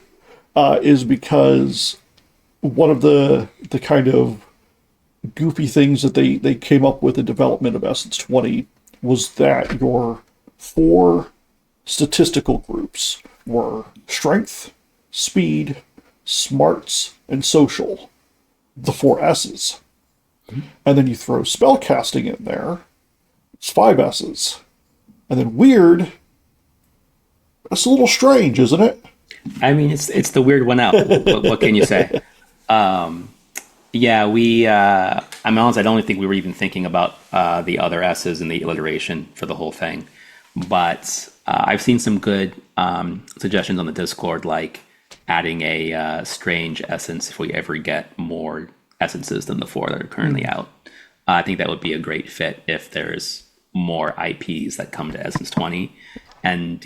is because one of the kind of goofy things that they came up with in development of Essence 20 was that your 4 statistical groups were strength, speed, smarts, and social. The 4 S's. And then you throw spellcasting in there, it's 5 S's. And then weird, that's a little strange, isn't it? I mean, it's the weird one out. What can you say? Yeah, I'm honest, I don't think we were even thinking about the other S's in the alliteration for the whole thing. But I've seen some good suggestions on the Discord, like adding a strange essence if we ever get more essences than the 4 that are currently out. I think that would be a great fit if there's more IPs that come to Essence 20. And,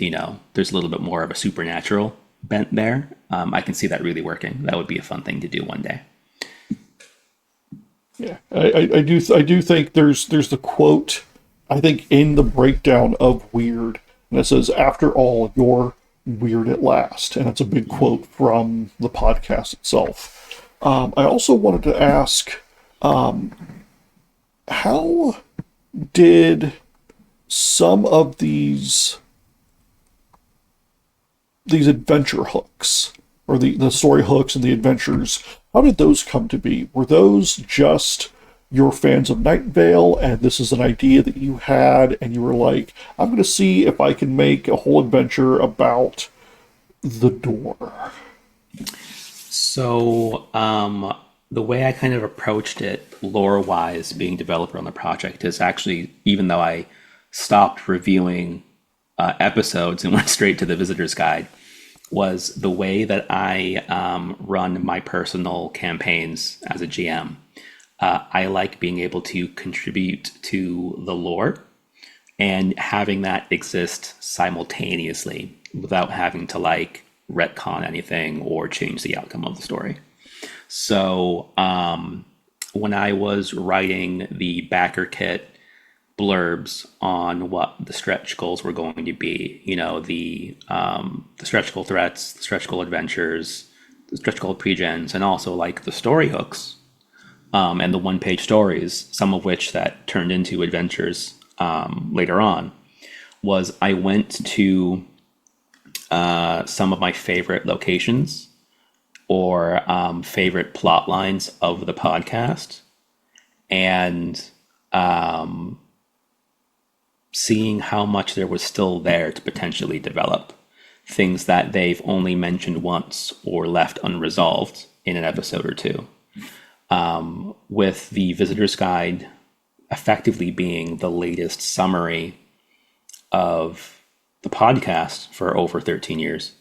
there's a little bit more of a supernatural bent there. I can see that really working. That would be a fun thing to do one day. Yeah, I do think there's the quote, I think, in the breakdown of weird, and it says, "After all, you're weird at last," and it's a big quote from the podcast itself. I also wanted to ask, how did some of these adventure hooks, or the story hooks and the adventures, how did those come to be? Were those just your fans of Night Vale, and this is an idea that you had, and you were like, "I'm going to see if I can make a whole adventure about the door"? So the way I kind of approached it lore-wise, being developer on the project, is actually, even though I stopped reviewing episodes and went straight to the visitor's guide, was the way that I run my personal campaigns as a GM. I like being able to contribute to the lore and having that exist simultaneously without having to like retcon anything or change the outcome of the story. So when I was writing the BackerKit blurbs on what the stretch goals were going to be, the stretch goal threats, the stretch goal adventures, the stretch goal pregens, and also like the story hooks, and the one-page stories, some of which that turned into adventures later on, was I went to some of my favorite locations or favorite plot lines of the podcast, and seeing how much there was still there to potentially develop, things that they've only mentioned once or left unresolved in an episode or two. With the Visitor's Guide effectively being the latest summary of the podcast for over 13 years,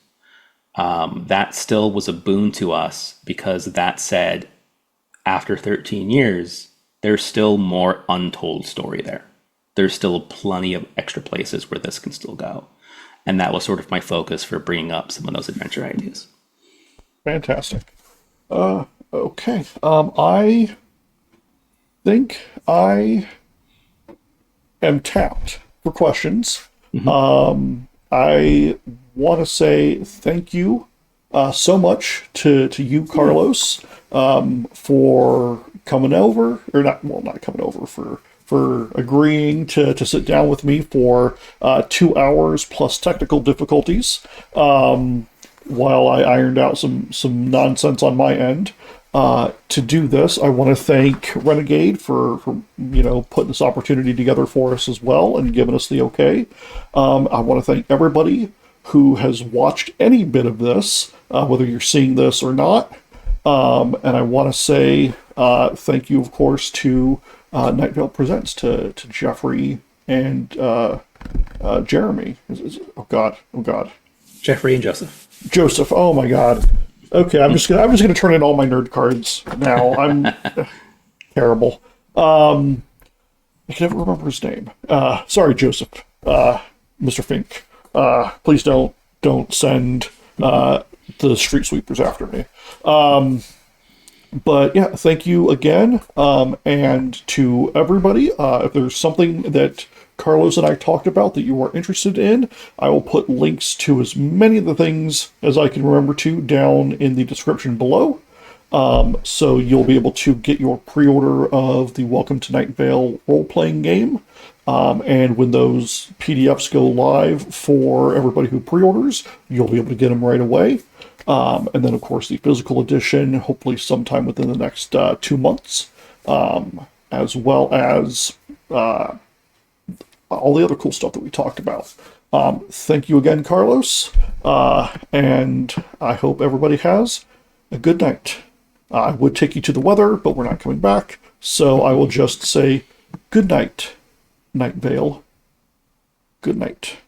that still was a boon to us, because that said, after 13 years, there's still more untold story there. There's still plenty of extra places where this can still go. And that was sort of my focus for bringing up some of those adventure ideas. Fantastic. Okay. I think I am tapped for questions. I want to say thank you so much to you, Carlos, for coming over, or not coming over, for agreeing to sit down with me for 2 hours plus technical difficulties, while I ironed out some nonsense on my end. To do this, I want to thank Renegade for putting this opportunity together for us as well and giving us the okay. I want to thank everybody who has watched any bit of this, whether you're seeing this or not. And I want to say thank you, of course, to Night Vale Presents, to Jeffrey and Jeremy. Oh God. Jeffrey and Joseph. Oh my God. Okay, I'm just gonna turn in all my nerd cards now. I'm terrible. I can never remember his name. Sorry, Joseph. Mr. Fink. Please don't send the street sweepers after me. But yeah, thank you again. And to everybody, if there's something that Carlos and I talked about that you are interested in, I will put links to as many of the things as I can remember to down in the description below. So you'll be able to get your pre-order of the Welcome to Night Vale role-playing game. And when those PDFs go live for everybody who pre-orders, you'll be able to get them right away. And then, of course, the physical edition, hopefully sometime within the next 2 months, as well as all the other cool stuff that we talked about. Thank you again, Carlos, and I hope everybody has a good night. I would take you to the weather, but we're not coming back, so I will just say good night, Night Vale. Good night.